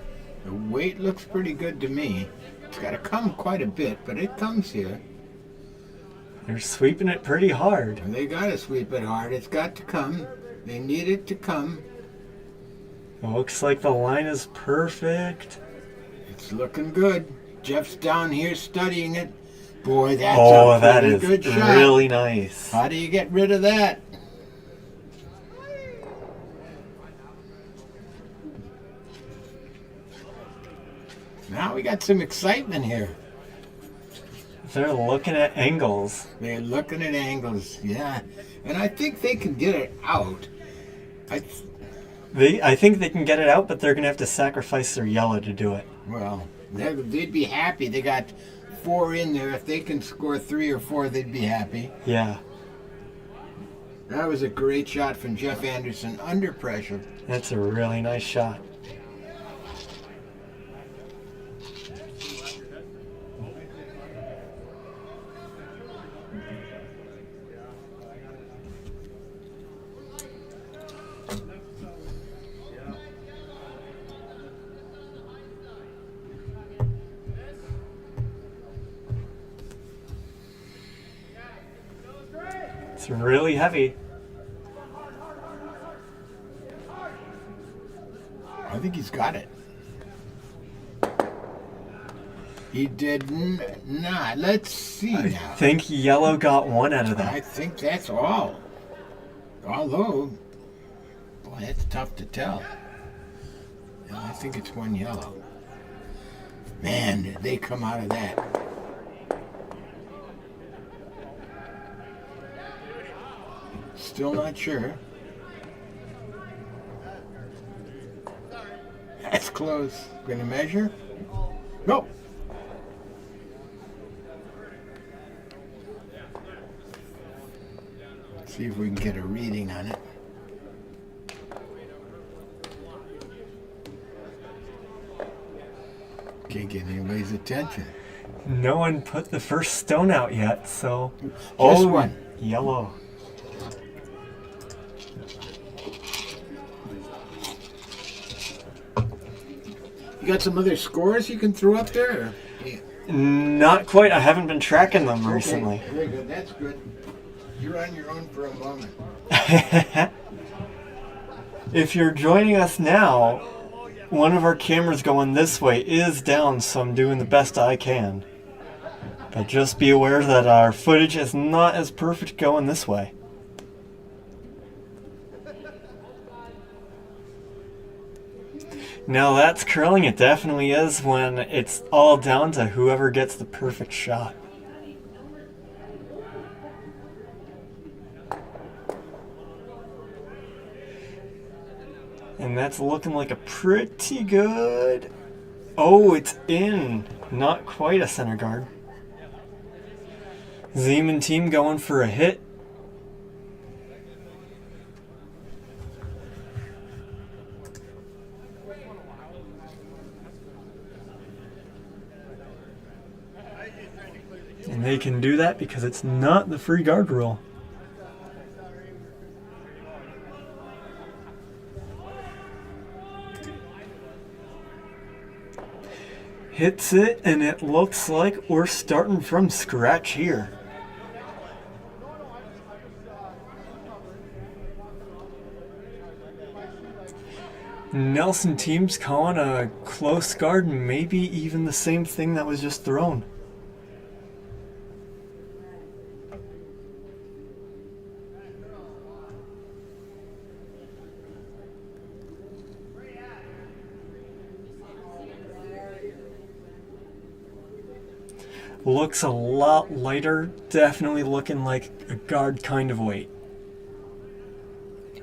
The weight looks pretty good to me. It's got to come quite a bit, but it comes here. They're sweeping it pretty hard. And they got to sweep it hard. It's got to come. They need it to come. It looks like the line is perfect. It's looking good. Jeff's down here studying it. Boy, that's Oh, a that pretty is good shot. really nice. How do you get rid of that? Now we got some excitement here. They're looking at angles. They're looking at angles, yeah. And I think they can get it out. I think they can get it out, but they're gonna have to sacrifice their yellow to do it. Well, they'd be happy. They got 4 in there. If they can score 3 or 4, they'd be happy. Yeah, That was a great shot from Jeff Anderson under pressure. that's a really nice shot. It's really heavy. I think he's got it. He did not. Let's see I now. think yellow got one out of I that. think that's all. Although, boy, that's tough to tell. Yeah, I think it's one yellow. Man, did they come out of that. Still not sure. That's close. Gonna measure? Nope. See if we can get a reading on it. Can't get anybody's attention. No one put the first stone out yet, so... Just one. Yellow. You got some other scores you can throw up there? Or? Yeah. Not quite. I haven't been tracking them recently. Okay, very good. That's good. You're on your own for a moment. If you're joining us now, one of our cameras going this way is down, so I'm doing the best I can. But just be aware that our footage is not as perfect going this way. Now that's curling. It definitely is when it's all down to whoever gets the perfect shot. And that's looking like a pretty good... Oh, it's in. Not quite a center guard. Zeman team going for a hit. And they can do that because it's not the free guard rule. Hits it, and it looks like we're starting from scratch here. Nelson team's calling a close guard, maybe even the same thing that was just thrown. Looks a lot lighter, definitely looking like a guard kind of weight.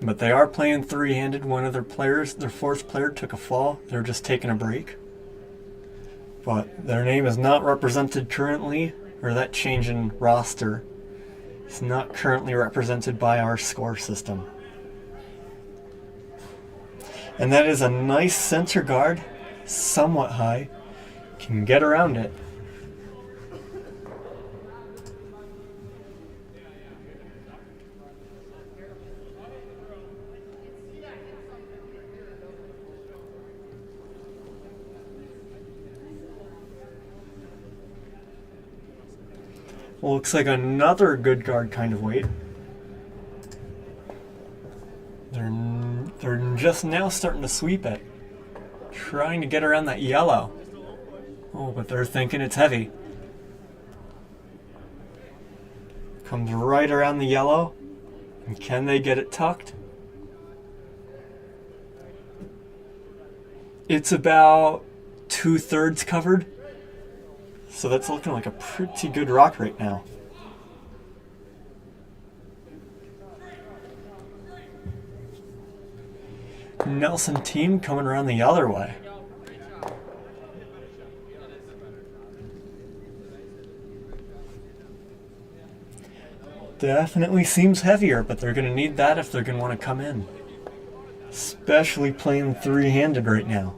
But they are playing three-handed. One of their players, their fourth player, took a fall. They're just taking a break. But their name is not represented currently, or that change in roster is not currently represented by our score system. And that is a nice center guard, somewhat high, can get around it. Looks like another good guard kind of weight. They're just now starting to sweep it. Trying to get around that yellow. Oh, but they're thinking it's heavy. Comes right around the yellow. And can they get it tucked? It's about 2/3 covered. So that's looking like a pretty good rock right now. Nelson team coming around the other way. Definitely seems heavier, but they're going to need that if they're going to want to come in. Especially playing three-handed right now.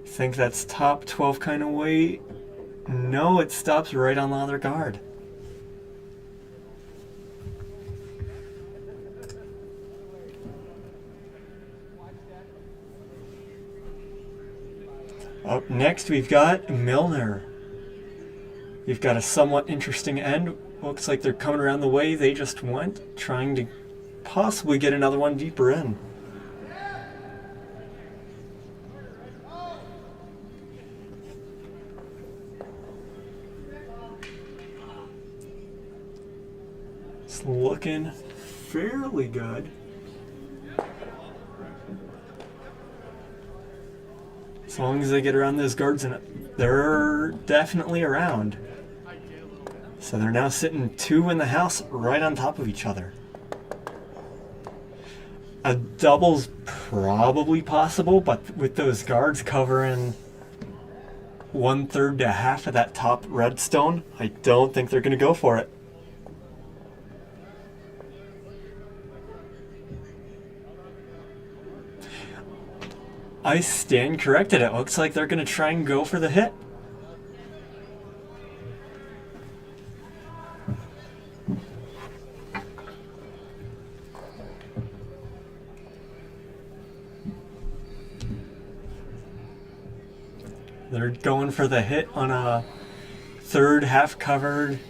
Think that's top 12 kind of weight. No, it stops right on the other guard. Up next, we've got Milner. We've got a somewhat interesting end. Looks like they're coming around the way they just went, trying to possibly get another one deeper in. It's looking fairly good. As long as they get around those guards, and they're definitely around. So they're now sitting 2 in the house right on top of each other. A double's probably possible, but with those guards covering 1/3 to half of that top redstone, I don't think they're going to go for it. I stand corrected. It looks like they're going to try and go for the hit. They're going for the hit on a 3rd half-covered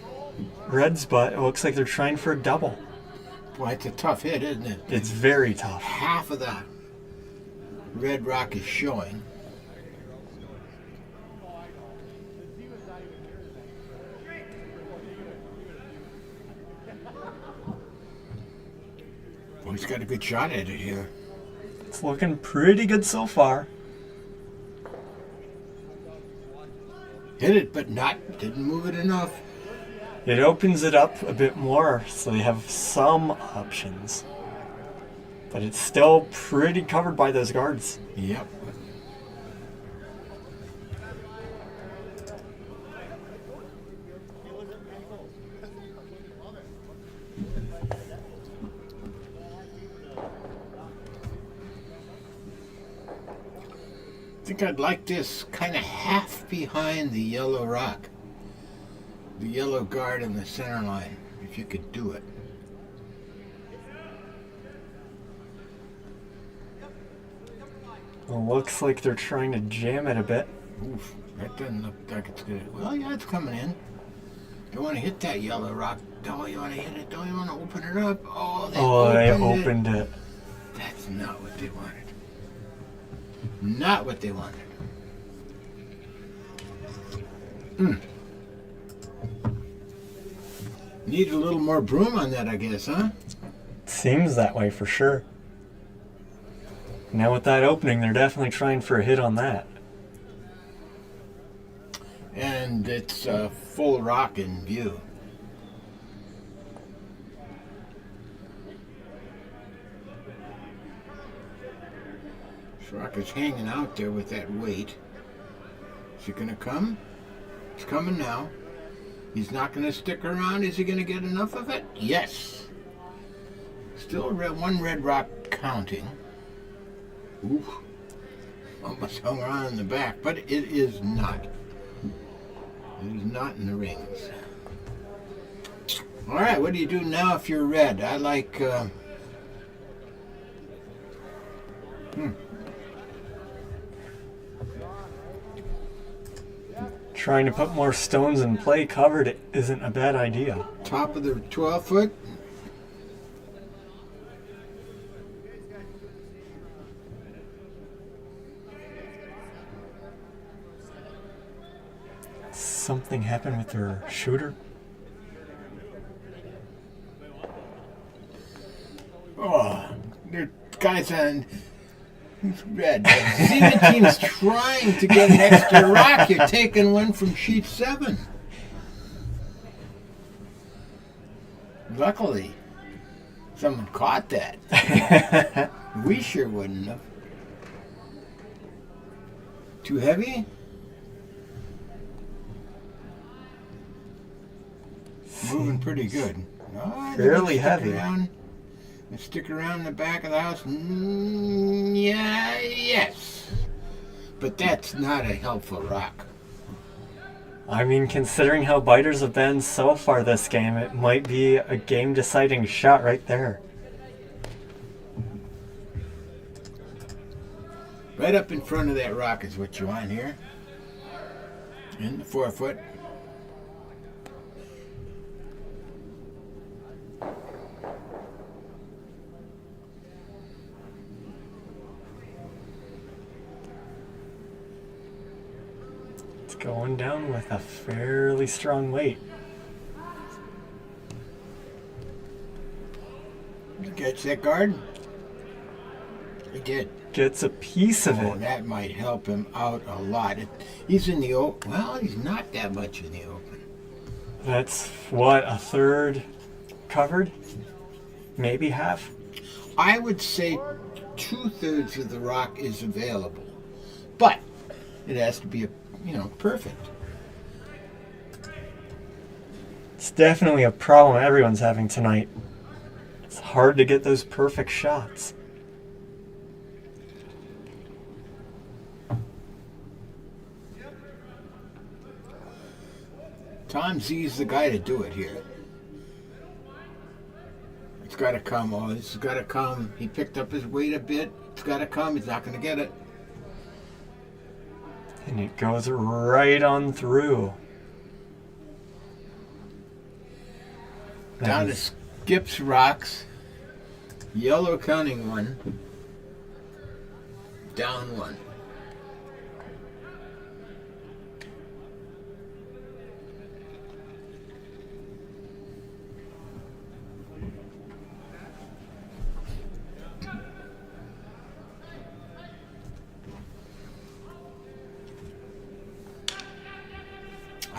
Reds, but it looks like they're trying for a double. Boy, it's a tough hit, isn't it? It's very tough. Half of the red rock is showing. Well, he's got a good shot at it here. It's looking pretty good so far. Hit it, but didn't move it enough. It opens it up a bit more, so they have some options. But it's still pretty covered by those guards. Yep. I think I'd like this kind of half behind the yellow rock. The yellow guard in the center line, if you could do it. It looks like they're trying to jam it a bit. Oof, that doesn't look like it's good. Well, yeah, it's coming in. Don't want to hit that yellow rock. Don't you want to hit it? Don't you want to open it up? Oh, They opened it. That's not what they wanted. Not what they wanted. Need a little more broom on that, I guess, huh? Seems that way for sure. Now with that opening, they're definitely trying for a hit on that. And it's a full rock in view. This rock is hanging out there with that weight. Is it going to come? It's coming now. He's not going to stick around. Is he going to get enough of it? Yes. Still one red rock counting. Ooh. Almost hung around in the back, but it is not. It is not in the rings. All right, what do you do now if you're red? I like... Trying to put more stones in play covered isn't a bad idea. Top of the 12-foot. Something happened with their shooter. Oh, there guys on red. The Zeman team's trying to get an extra rock. You're taking one from sheet 7. Luckily, someone caught that. We sure wouldn't have. Too heavy? Moving pretty good. Oh, Fairly heavy. Stick around in the back of the house. Yeah, yes. But that's not a helpful rock. I mean, considering how biters have been so far this game, it might be a game-deciding shot right there. Right up in front of that rock is what you want here. In the 4-foot. It's going down with a fairly strong weight. You catch that guard? He did. Gets a piece of Oh, it. that might help him out a lot. He's in the open. Well, he's not that much in the open. That's what, a third covered? Maybe half? I would say 2/3 of the rock is available, but it has to be, perfect. It's definitely a problem everyone's having tonight. It's hard to get those perfect shots. Tom Z's the guy to do it here. It's got to come. Oh, this has got to come. He picked up his weight a bit. It's got to come. He's not going to get it. And it goes right on through. Down to Skip's rocks. Yellow counting one. Down one.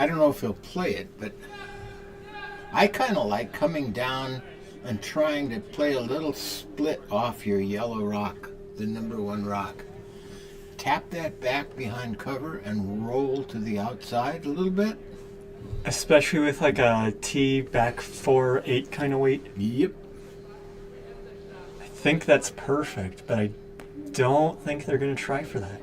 I don't know if he'll play it, but I kind of like coming down and trying to play a little split off your yellow rock, the number 1 rock. Tap that back behind cover and roll to the outside a little bit. Especially with like a T back 4-8 kind of weight. Yep. I think that's perfect, but I don't think they're going to try for that.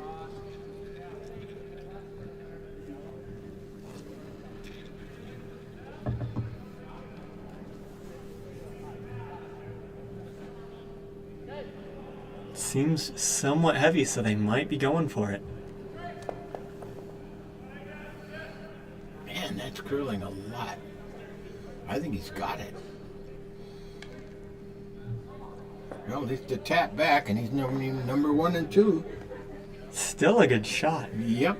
Seems somewhat heavy, so they might be going for it. Man, that's curling a lot. I think he's got it. Well, it's the tap back, and he's number 1 and 2. Still a good shot. Yep.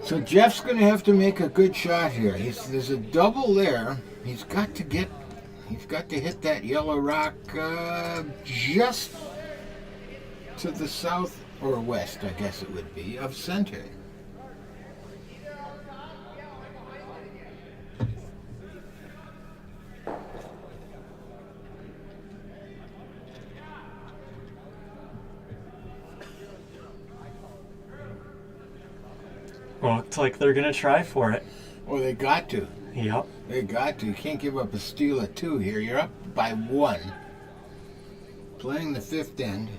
So Jeff's going to have to make a good shot here. There's a double there. He's got to hit that yellow rock just to the south or west, I guess it would be, of center. Well, looks like they're going to try for it. Well, they got to. Yep. They got to. You can't give up a steal of 2 here. You're up by 1. Playing the 5th end.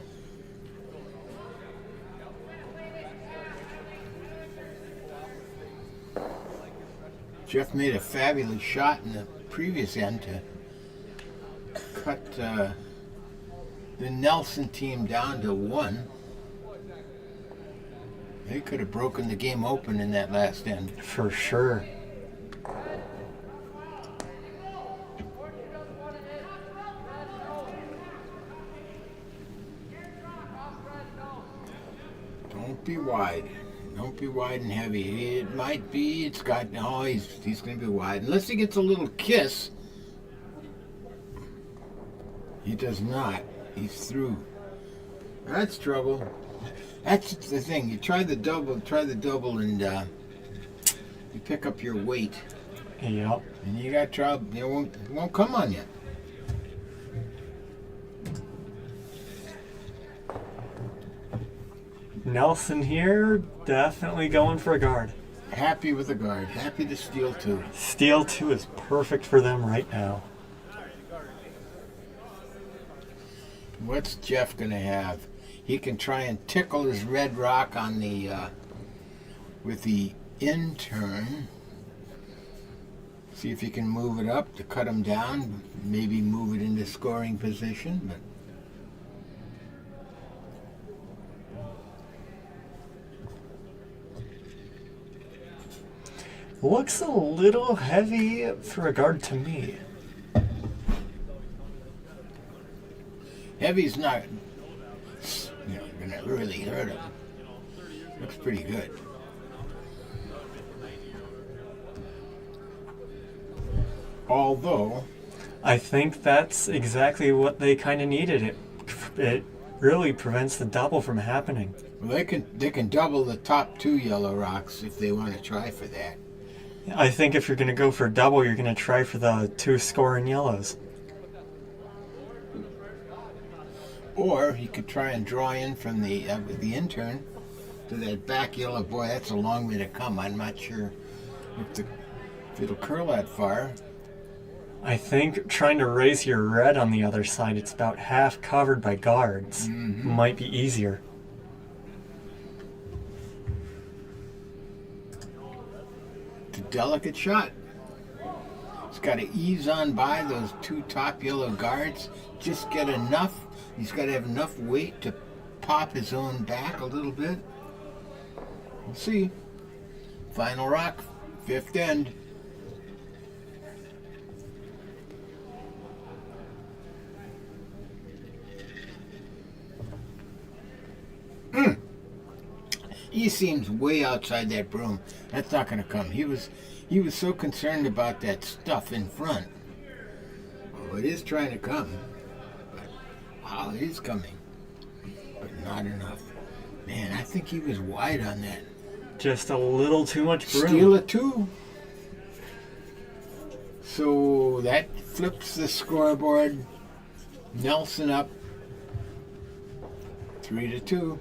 Jeff made a fabulous shot in the previous end to cut the Nelson team down to 1. They could have broken the game open in that last end. For sure. Don't be wide. Don't be wide and heavy. It might be. It's got. Oh, he's going to be wide. Unless he gets a little kiss. He does not. He's through. That's trouble. That's the thing. You try the double, and you pick up your weight. Yep. And you got trouble. It won't come on you. Nelson here, definitely going for a guard. Happy with the guard. Happy to steal 2. Steal 2 is perfect for them right now. What's Jeff going to have? He can try and tickle his red rock on the with the in turn. See if he can move it up to cut him down. Maybe move it into scoring position. But Looks a little heavy for a guard to me. Heavy's not, gonna really hurt him. Looks pretty good. Although, I think that's exactly what they kind of needed. It really prevents the double from happening. well, they can double the top 2 yellow rocks if they want to try for that. I think if you're going to go for double, you're going to try for the 2 scoring yellows. Or he could try and draw in from the with the intern to that back yellow. Boy, that's a long way to come. I'm not sure if it'll curl that far. I think trying to raise your red on the other side, it's about half covered by guards, might be easier. It's a delicate shot. He's got to ease on by those 2 top yellow guards. Just get enough. He's got to have enough weight to pop his own back a little bit. We'll see. Final rock, 5th end. He seems way outside that broom. That's not going to come. He was so concerned about that stuff in front. Oh, it is trying to come. Wow, it is coming. But not enough. Man, I think he was wide on that. Just a little too much broom. Steal a 2. So that flips the scoreboard. Nelson up 3-2.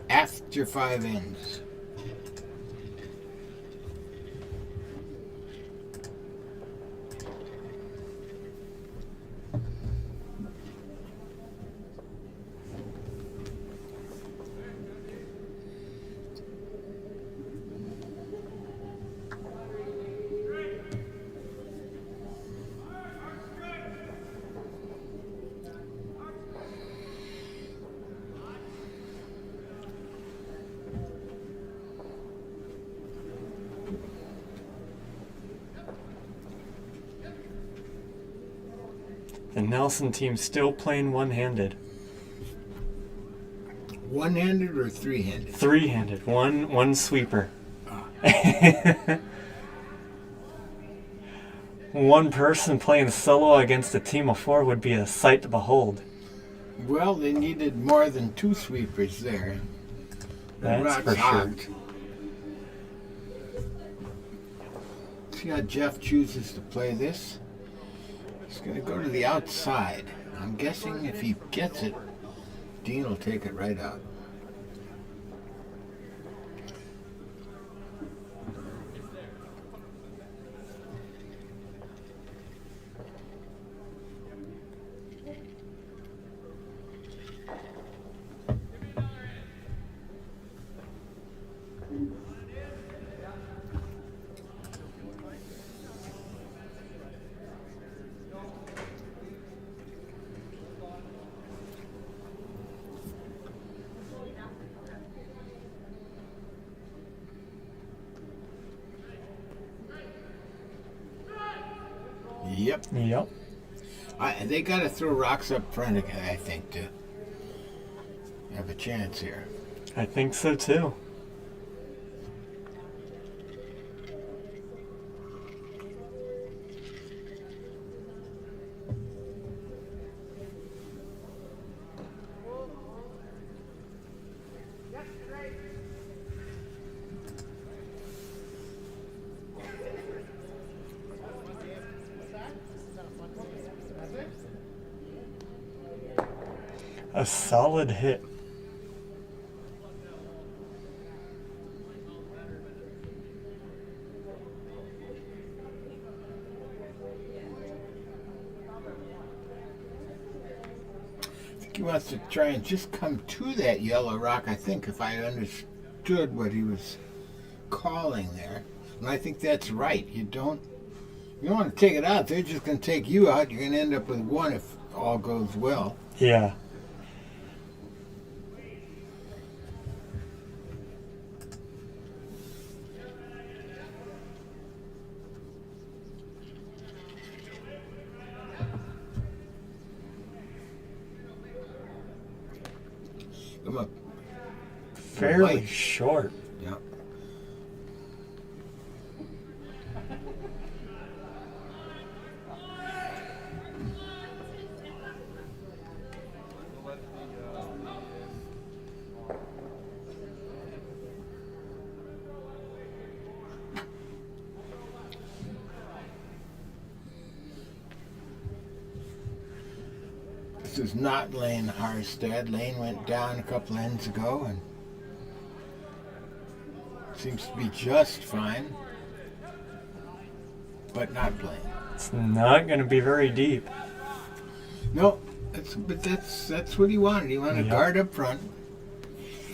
After 5 ends. The Nelson team still playing one-handed. One-handed or three-handed? Three-handed. One sweeper. One person playing solo against a team of 4 would be a sight to behold. Well, they needed more than 2 sweepers there. That's for sure. See how Jeff chooses to play this? He's going to go to the outside. I'm guessing if he gets it, Dean will take it right out. Yep. They got to throw rocks up front again, I think, to have a chance here. I think so too. A solid hit. I think he wants to try and just come to that yellow rock, I think, if I understood what he was calling there. And I think that's right. You don't want to take it out. They're just going to take you out. You're going to end up with 1 if all goes well. Yeah. Come up. Fairly Light. short. Yeah. This is not Lane Harstead. Lane went down a couple ends ago and seems to be just fine, but not playing. It's not going to be very deep. No, but that's what he wanted. He wanted a guard up front.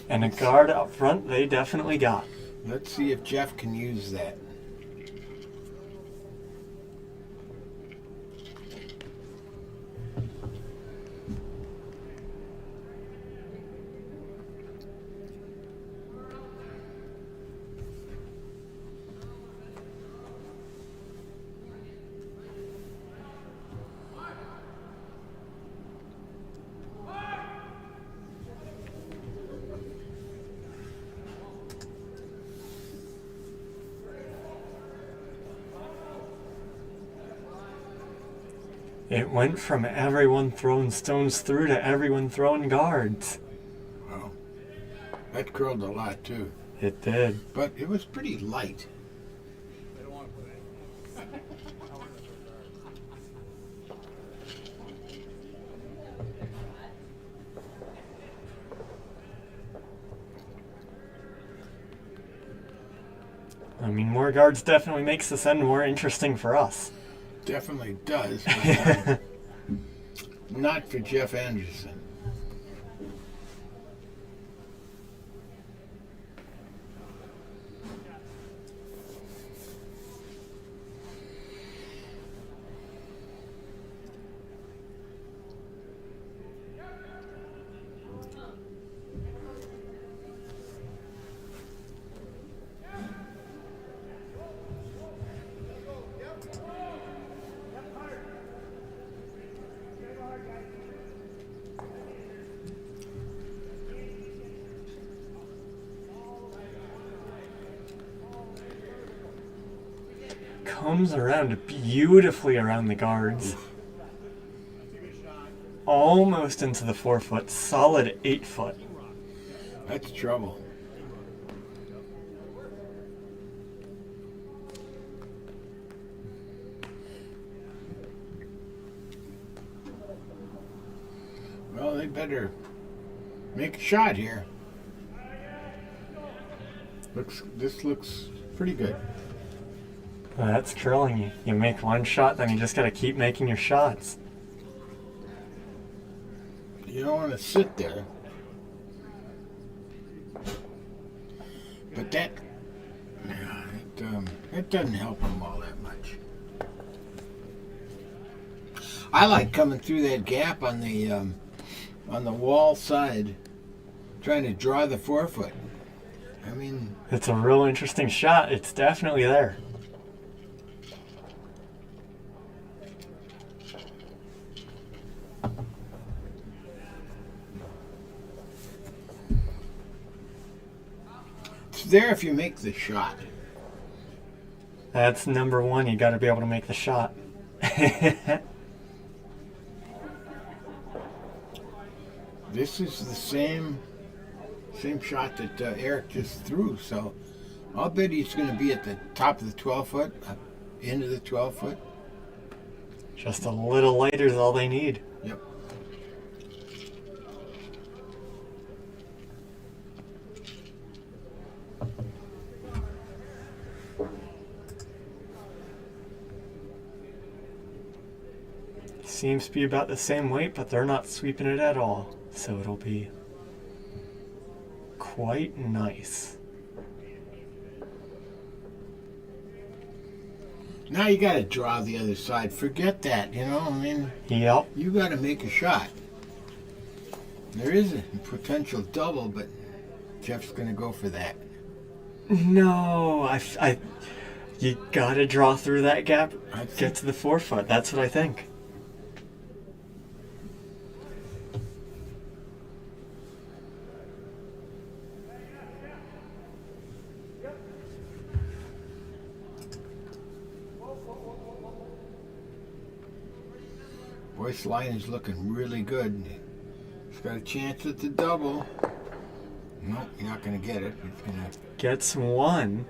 And a guard up front, they definitely got. Let's see if Jeff can use that. It went from everyone throwing stones through to everyone throwing guards. Wow. That curled a lot too. It did. But it was pretty light. I mean, more guards definitely makes this end more interesting for us. Definitely does. But, not for Jeff Anderson. Comes around beautifully around the guards. Almost into the 4 foot, solid 8 foot. That's trouble. Well, they better make a shot here. This looks pretty good. Well, that's curling you. You make one shot, then you just gotta keep making your shots. You don't want to sit there. But that, yeah, it doesn't help them all that much. I like coming through that gap on the wall side, trying to draw the 4 foot. I mean, It's a real interesting shot. It's definitely there. it's there if you make the shot. That's number one. You gotta be able to make the shot. This is the same shot that Eric just threw, so I'll bet he's going to be at the top of the 12 foot, up into the 12 foot. Just a little lighter is all they need. Yep. Seems to be about the same weight, but they're not sweeping it at all. So it'll be quite nice. Now you got to draw the other side. Forget that, you know? I mean, Yep. you got to make a shot. There is a potential double, but Jeff's going to go for that. No, you gotta draw through that gap. I think- Get to the 4 foot. That's what I think. this line is looking really good. He's got a chance at the double. Nope, you're not going to get it. It's going to... Gets one.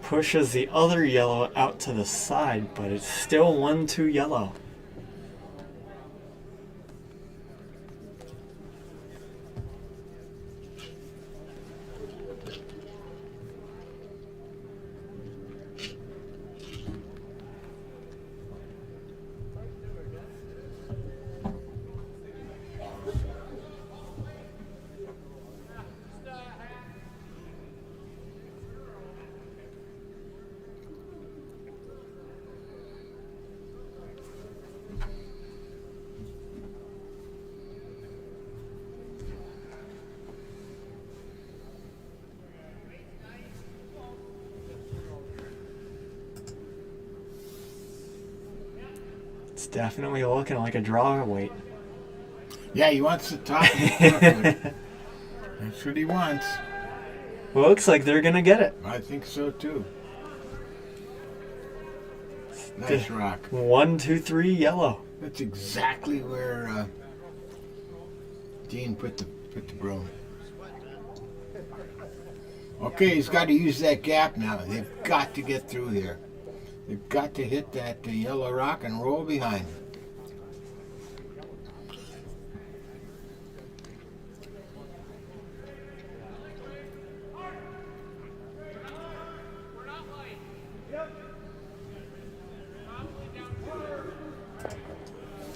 Pushes the other yellow out to the side, but it's still 1-2 yellow. It's definitely looking like a draw weight. Yeah, he wants the top. That's what he wants. Looks like they're gonna get it. I think so too. Nice rock. 1, 2, 3 yellow. That's exactly where Dean put the broom. Okay, he's got to use that gap now. They've got to get through here. They've got to hit that yellow rock and roll behind it.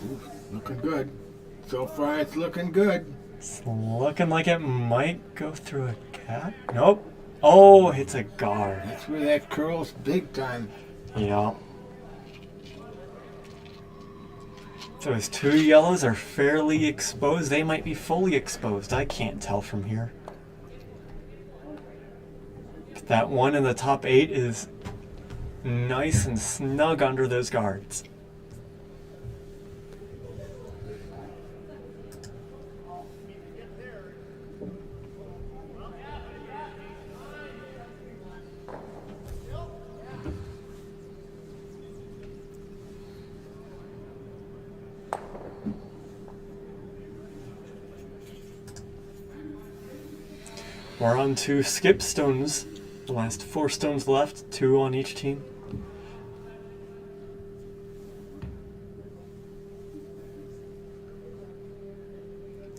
Ooh, looking good. So far, it's looking good. It's looking like it might go through a gap. Nope. Oh, hits a guard. That's where that curls big time. Yeah. So his 2 yellows are fairly exposed. They might be fully exposed. I can't tell from here. But that one in the top 8 is nice and snug under those guards. We're on to skip stones. The last 4 stones left, 2 on each team.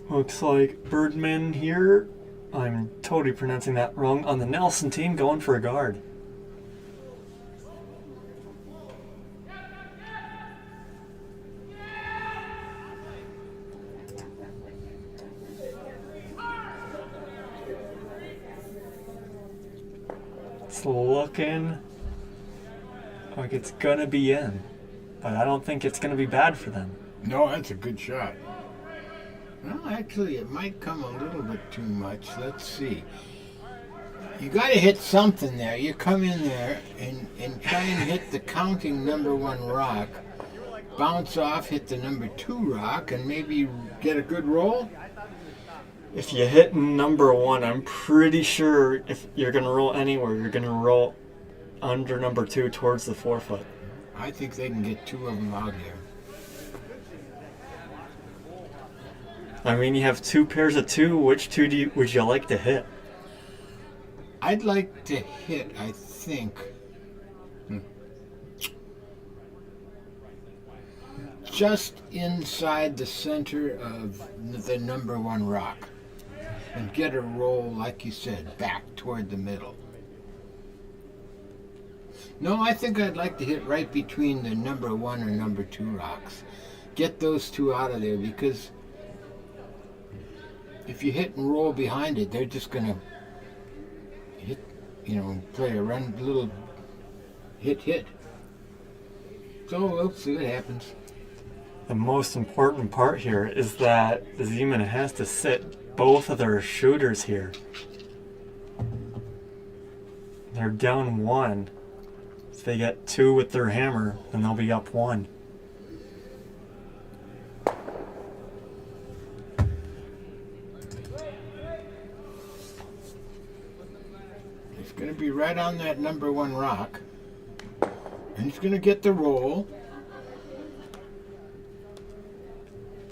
Looks like Birdman here, I'm totally pronouncing that wrong, on the Nelson team going for a guard. It's looking like it's gonna be in, but I don't think it's gonna be bad for them. No, that's a good shot. Well, actually, it might come a little bit too much. Let's see. You got to hit something there. You come in there and try and hit the counting number 1 rock, bounce off, hit the number 2 rock, and maybe get a good roll. If you hit number 1, I'm pretty sure if you're going to roll anywhere, you're going to roll under number 2 towards the 4-foot. I think they can get 2 of them out here. I mean, you have 2 pairs of 2. Which 2 would you like to hit? I'd like to hit, I think, just inside the center of the number 1 rock. And get a roll, like you said, back toward the middle. No, I think I'd like to hit right between the number 1 and number 2 rocks. Get those 2 out of there, because if you hit and roll behind it, they're just going to hit, play a little hit. So we'll see what happens. The most important part here is that Zeman has to sit both of their shooters here. They're down 1. If they get 2 with their hammer, then they'll be up 1. He's going to be right on that number 1 rock. And he's going to get the roll.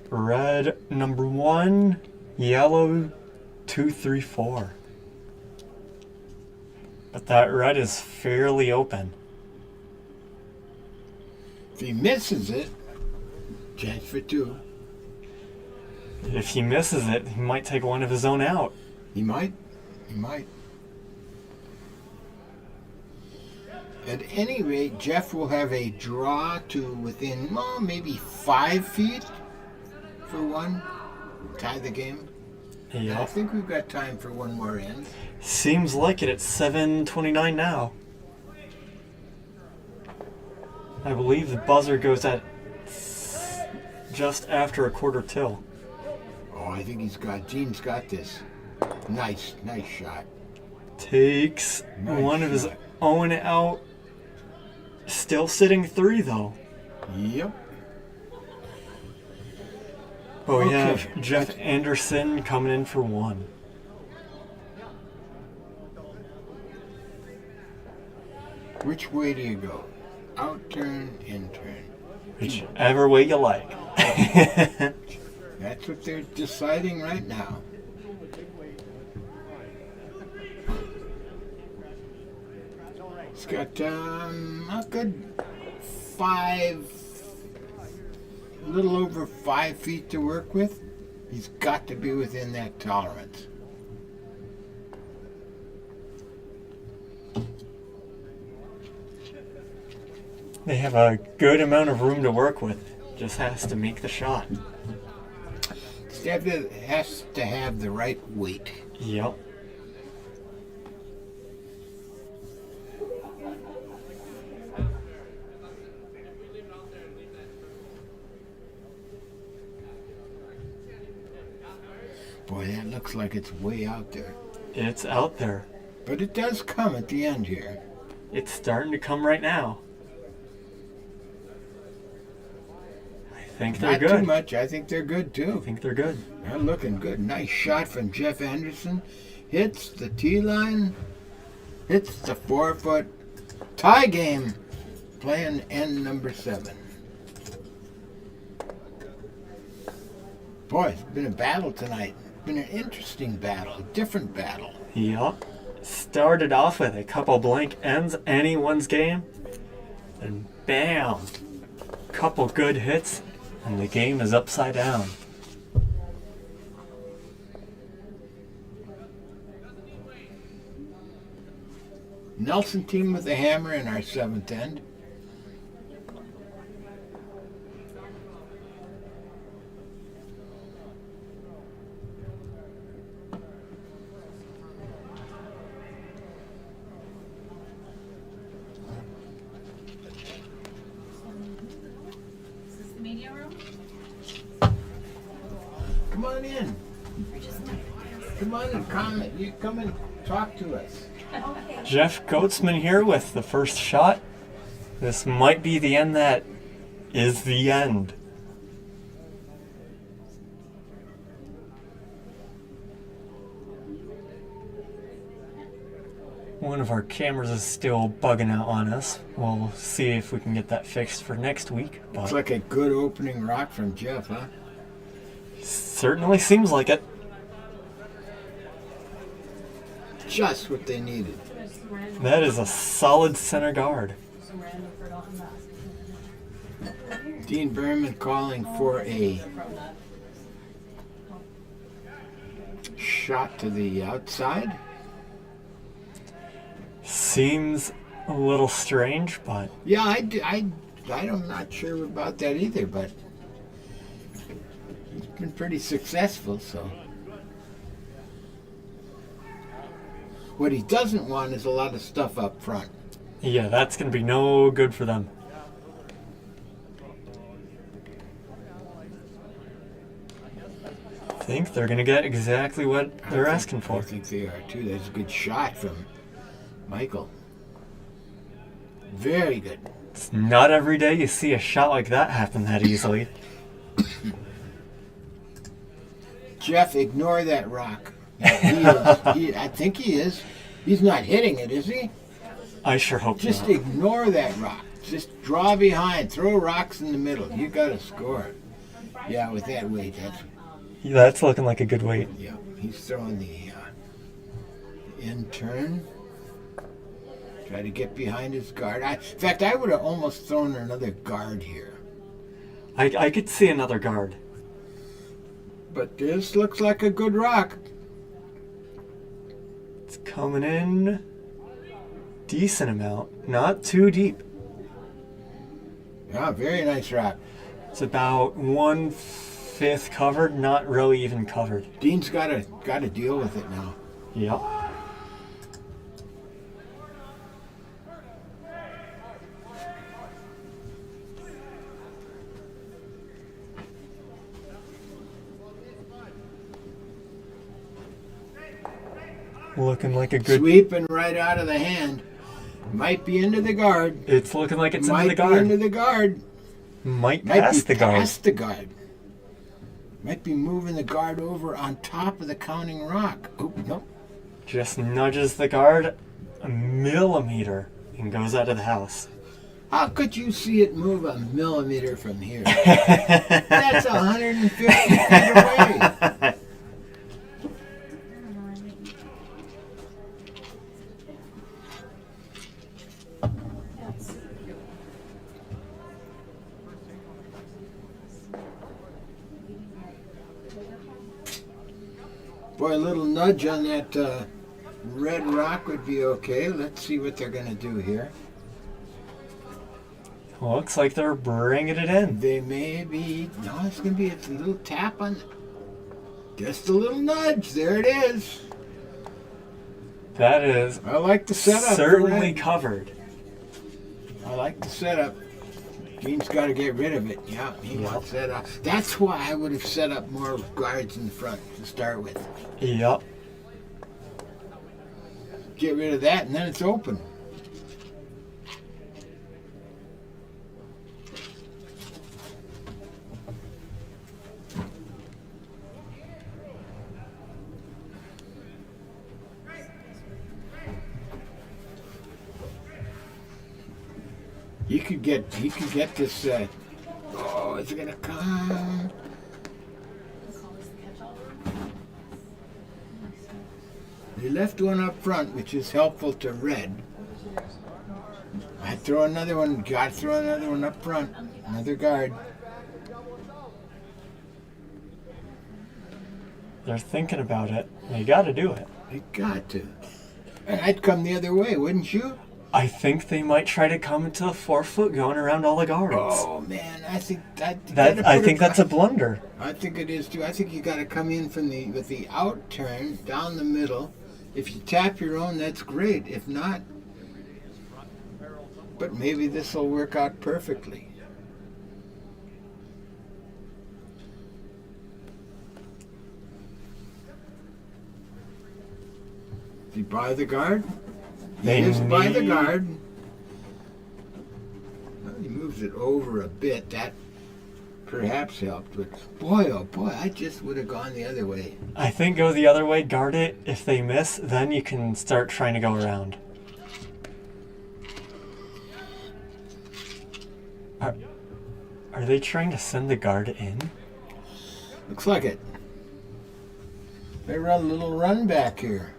Red number 1, yellow 2, 3, 4. But that red is fairly open. If he misses it, chance for 2. If he misses it, he might take one of his own out. He might. He might. At any rate, Jeff will have a draw to within, maybe 5 feet for one. Tie the game. Yeah. I think we've got time for one more end. Seems like it. It's 7:29 now. I believe the buzzer goes at just after a quarter till. Oh, I think Gene's got this. Nice shot. Takes Nice one of his shot. own out. Still sitting 3 though. Yep. But we Okay. have Jeff Anderson coming in for 1. Which way do you go? Out turn, in turn. Whichever way you like. That's what they're deciding right now. It's got a good 5, a little over 5 feet to work with. He's got to be within that tolerance. They have a good amount of room to work with. Just has to make the shot. Steph has to have the right weight. Yep. Boy, that looks like it's way out there. It's out there. But it does come at the end here. It's starting to come right now. I think they're Not good. too much. I think they're good I too. think they're good. They're looking good. Nice shot from Jeff Anderson. Hits the tee line. Hits the 4-foot. Tie game. Playing end number 7. Boy, it's been a battle tonight. It's been an interesting battle. A different battle. Yep. Started off with a couple blank ends, anyone's game. And bam! Couple good hits, and the game is upside down. Nelson team with the hammer in our 7th end. Is this the media room? Come on in. Come on and comment. You come and talk to us. Okay. Jeff Goatsman here with the first shot. This might be the end that is the end. One of our cameras is still bugging out on us. We'll see if we can get that fixed for next week. Looks But like a good opening rock from Jeff, huh? certainly seems like it. Just what they needed. There's some random, That is a solid center guard. some random forgotten baskets. Dean Berman calling for a From that. shot to the outside. Seems a little strange, but Yeah, I'm not sure about that either, but he's been pretty successful, so. What he doesn't want is a lot of stuff up front. yeah, that's going to be no good for them. I think they're going to get exactly what they're asking I for. think they are too. That's a good shot from Michael. Very good. It's not every day you see a shot like that happen that easily. Jeff, ignore that rock. I think he is. He's not hitting it, is he? I sure hope Just not. ignore that rock. Just draw behind. Throw rocks in the middle. You got to score. Yeah, with that weight, That's looking like a good weight. yeah. He's throwing the in turn. Try to get behind his guard. In fact, I would have almost thrown another guard here. I could see another guard. But this looks like a good rock. It's coming in decent amount. Not too deep. Yeah, very nice rock. It's about 1/5 covered, not really even covered. Dean's got to deal with it now. Yep. Looking like a good... Sweeping right out of the hand. Might be into the guard. It's looking like it's Might into the be guard. into the guard. Might Might pass be the guard. past the guard. Might be moving the guard over on top of the counting rock. Oop, nope. Just nudges the guard a millimeter and goes out of the house. How could you see it move a millimeter from here? That's 150 feet away. Boy, a little nudge on that red rock would be okay. Let's see what they're going to do here. Looks like they're bringing it in. They may be... No, it's going to be a little tap on... Just a little nudge. There it is. That is I like the setup. certainly covered. I like the setup. Dean's got to get rid of it. Yeah, he Yep. wants that up. That's why I would have set up more guards in the front to start with. Yep. Get rid of that, and then it's open. He could get this. Oh, is it gonna come? They left one up front, which is helpful to red. I throw another one. Got to throw another one up front. Another guard. They're thinking about it. They got to do it. They got to. And I'd come the other way, wouldn't you? I think they might try to come into the 4 foot going around all the guards. Oh man, I think that's a blunder. I think it is too. I think you got to come in from with the out turn down the middle. If you tap your own, that's great. If not, but maybe this will work out perfectly. Is he by the guard? He is by the guard. Well, he moves it over a bit. That perhaps helped. But boy, oh boy, I just would have gone the other way. I think go the other way, guard it. If they miss, then you can start trying to go around. Are they trying to send the guard in? Looks like it. They run a little run back here.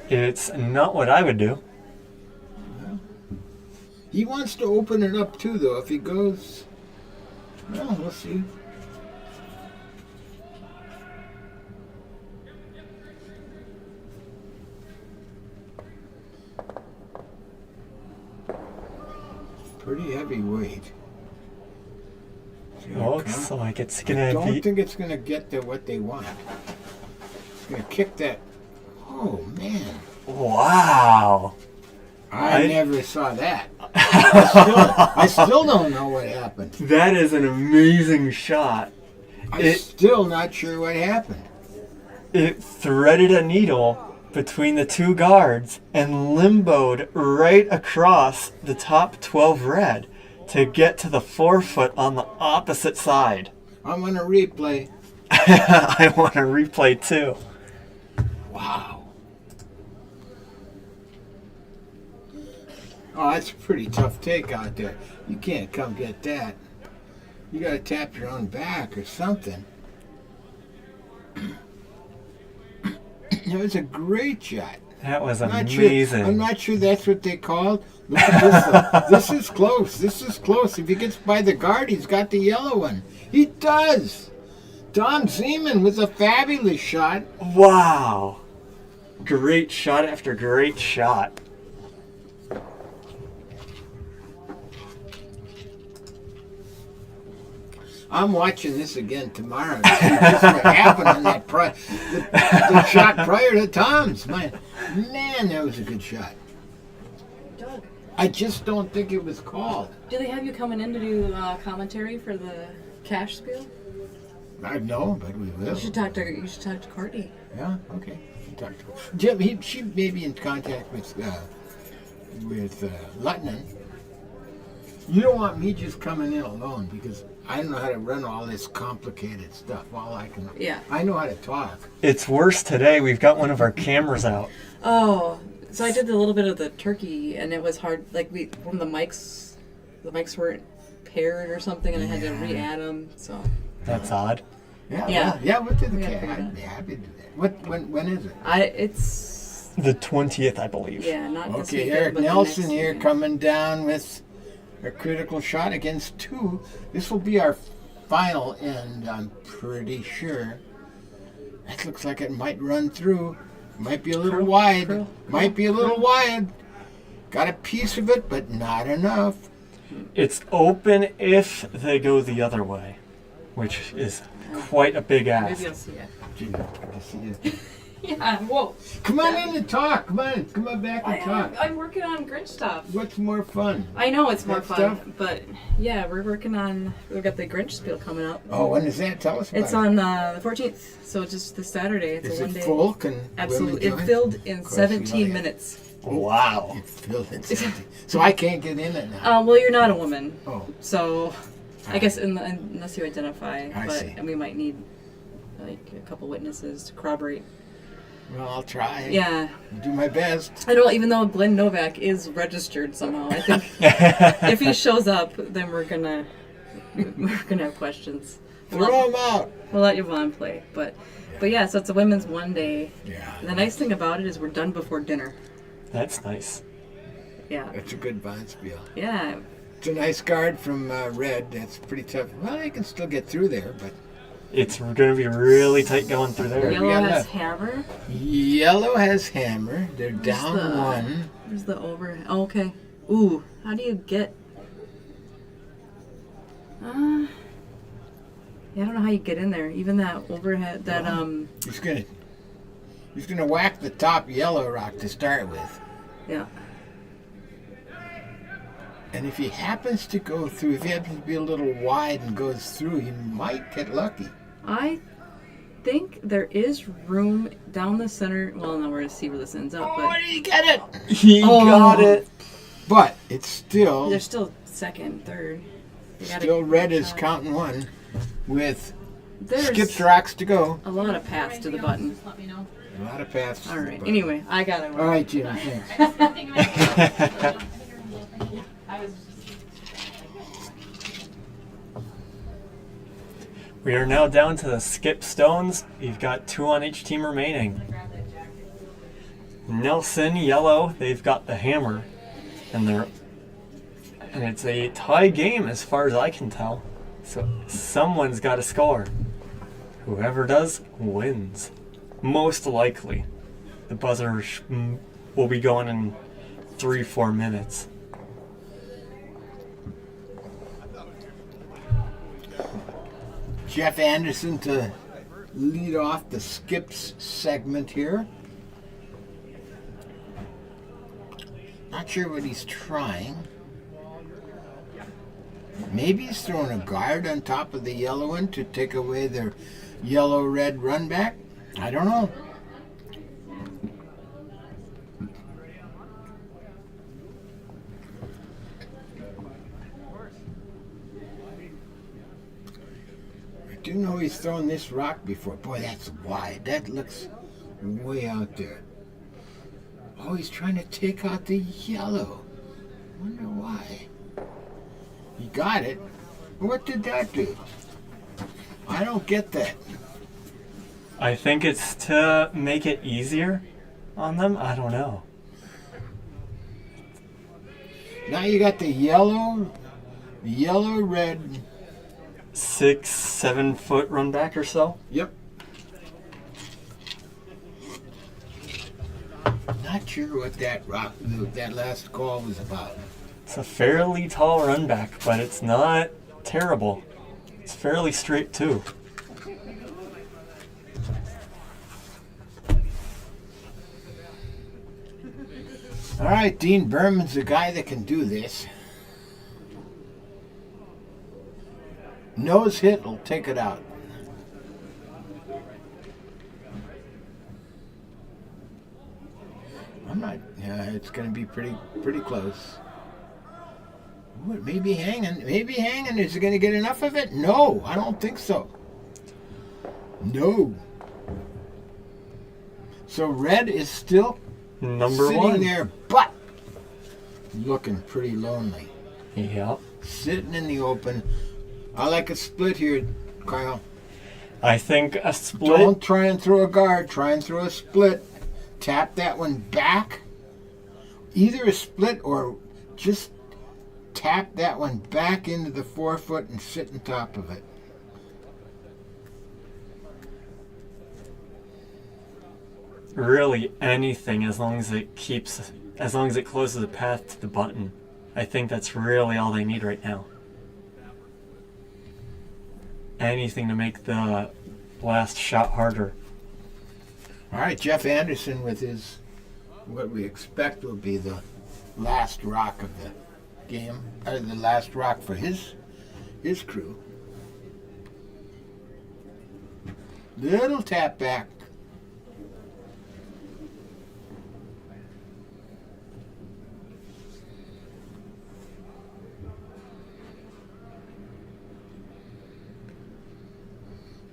It's not what I would do. He wants to open it up too, though. If he goes, well, we'll see. Pretty heavy weight. Looks like it's I gonna don't be. think it's gonna get to what they want. It's gonna kick that. Oh man! Wow. I never saw that. I still don't know what happened. That is an amazing shot. I'm still not sure what happened. It threaded a needle between the two guards and limboed right across the top 12 red to get to the 4 foot on the opposite side. I'm gonna replay. I want to replay too. Wow. Oh, that's a pretty tough take out there. You can't come get that. You got to tap your own back or something. It was a great shot. That was I'm amazing. I'm not sure that's what they called. Look at this. This is close. This is close. If he gets by the guard, he's got the yellow one. He does. Tom Zeman with a fabulous shot. Wow. Great shot after great shot. I'm watching this again tomorrow to see just what happened on that the shot prior to Tom's. Man, that was a good shot. Doug, I just don't think it was called. do they have you coming in to do commentary for the cash spiel? I know, but we will. You should talk to Courtney. Yeah, okay. Talk to her. Jim, she may be in contact with Lutnan. You don't want me just coming in alone because I don't know how to run all this complicated stuff. I know how to talk. It's worse today. We've got one of our cameras out. Oh, so I did a little bit of the turkey, and it was hard. Like from the mics weren't paired or something, and I had to re-add them. So That's odd. Yeah. What did the We have to cat? do I'd be happy to do that. When is it? It's The 20th, I believe. not this Okay, weekend, Eric but the Nelson next here weekend. coming down with a critical shot against Tue. This will be our final end, I'm pretty sure. That looks like it might run through. Might be a little wide. Might be a little wide. Got a piece of it, but not enough. It's open if they go the other way, which is quite a big ask. Maybe I'll see it. Gee, good to see you. Yeah, whoa. Come on in and talk. Come on back and talk. I'm working on Grinch stuff. What's more fun? I know it's more That fun, stuff? but yeah, we've got the Grinch spiel coming up. Oh, when is that? Tell us about It's it. on the 14th, so just this Saturday. It's Is a it one-day. full? Can Absolutely, women it join? filled in course, 17 yeah. minutes. Wow. It filled in 17. So I can't get in it now. Well, you're not a woman, Oh, so I guess unless you identify, I see. and we might need like a couple witnesses to corroborate. well, I'll try. Yeah, Do my best. I know. Even though Glenn Novak is registered somehow, I think if he shows up, then we're gonna have questions. Throw him out. We'll let Yvonne play, but yeah. So it's a women's one day. Yeah. The nice thing about it is we're done before dinner. That's nice. Yeah, That's a good Bonspiel. yeah. It's a nice guard from Red. That's pretty tough. Well, they can still get through there, but It's going to be really tight going through there. we Yellow got has left? hammer. Yellow has hammer. They're down the- one. Where's the over? Oh, okay. Ooh, how do you get? Yeah, I don't know how you get in there. Even that overhead, that He's gonna whack the top yellow rock to start with. yeah. And if he happens to go through, if he happens to be a little wide and goes through, he might get lucky. I think there is room down the center. Well, now we're gonna see where this ends up, Oh, but did he get it? He Oh. got it. But it's still they're still second, third. They gotta still Red is try. counting one with There's skips rocks to go. a lot of paths to the button. Let me know. A lot of paths. to All the right. button. Anyway, I got it. All right, Jimmy. Thanks. I was We are now down to the skip stones. You've got 2 on each team remaining. Nelson, yellow, they've got the hammer. And it's a tie game as far as I can tell. So someone's got to score. Whoever does wins. Most likely. The buzzer will be going in 3-4 minutes. Jeff Anderson to lead off the skips segment here. Not sure what he's trying. Maybe he's throwing a guard on top of the yellow one to take away their yellow-red run back. I don't know. I do know he's thrown this rock before. Boy, that's wide. That looks way out there. Oh, he's trying to take out the yellow. Wonder why. He got it. What did that do? I don't get that. I think it's to make it easier on them. I don't know. Now you got the yellow, red. 6-7 foot run back or so. Yep. Not sure what that last call was about. It's a fairly tall run back, but it's not terrible. It's fairly straight too. All right, Dean Berman's the guy that can do this. Nose hit will take it out. I'm not. Yeah, it's going to be pretty close. Ooh, it may be hanging. Maybe hanging. Is it going to get enough of it? No, I don't think so. No. So red is still Number sitting one. there, but looking pretty lonely. Yep. Sitting in the open. I like a split here, Kyle. I think a split. Don't try and throw a guard. Try and throw a split. Tap that one back. Either a split or just tap that one back into the 4 foot and sit on top of it. Really anything as long as it closes the path to the button. I think that's really all they need right now. Anything to make the last shot harder. All right, Jeff Anderson with his, what we expect will be the last rock of the game, or the last rock for his crew. Little tap back.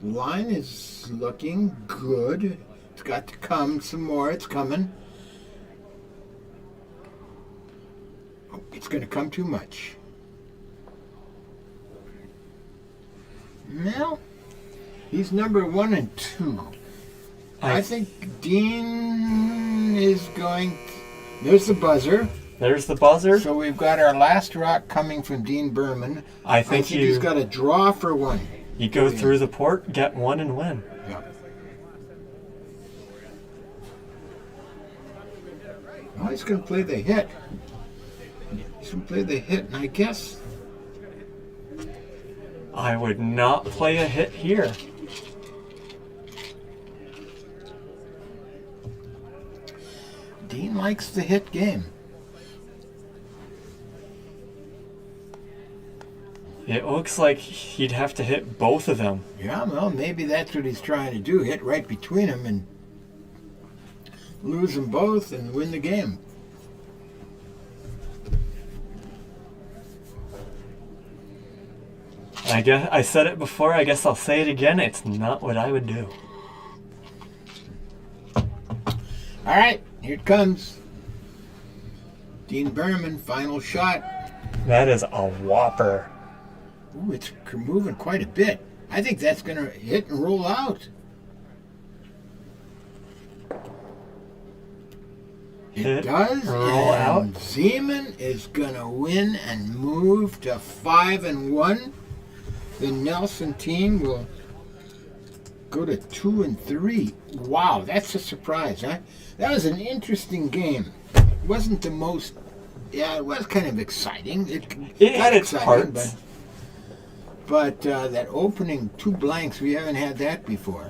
The line is looking good. It's got to come some more. It's coming. Oh, it's going to come too much. Well, he's number 1 and 2. I think Dean is going. There's the buzzer. There's the buzzer. So we've got our last rock coming from Dean Berman. I think he's got a draw for 1. You go through the port, get 1 and win. Yeah. Well, he's going to play the hit. He's going to play the hit, and I guess I would not play a hit here. Dean likes the hit game. It looks like he'd have to hit both of them. Yeah, well, maybe that's what he's trying to do. Hit right between them and lose them both and win the game. I guess I said it before, I guess I'll say it again. It's not what I would do. All right, here it comes. Dean Berman, final shot. That is a whopper. Ooh, it's moving quite a bit. I think that's going to hit and roll out. It does, roll out. and Zeman is going to win and move to 5 and 1. The Nelson team will go to 2 and 3. Wow, that's a surprise, huh? That was an interesting game. It wasn't the most. Yeah, it was kind of exciting. It had its exciting, parts. But that opening 2 blanks, we haven't had that before.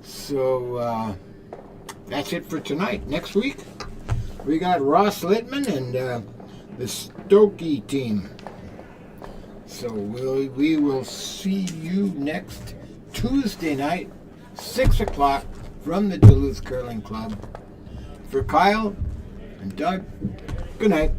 So that's it for tonight. Next week, we got Ross Littman and the Stokey team. So we will see you next Tuesday night, 6 o'clock, from the Duluth Curling Club. For Kyle and Doug, good night.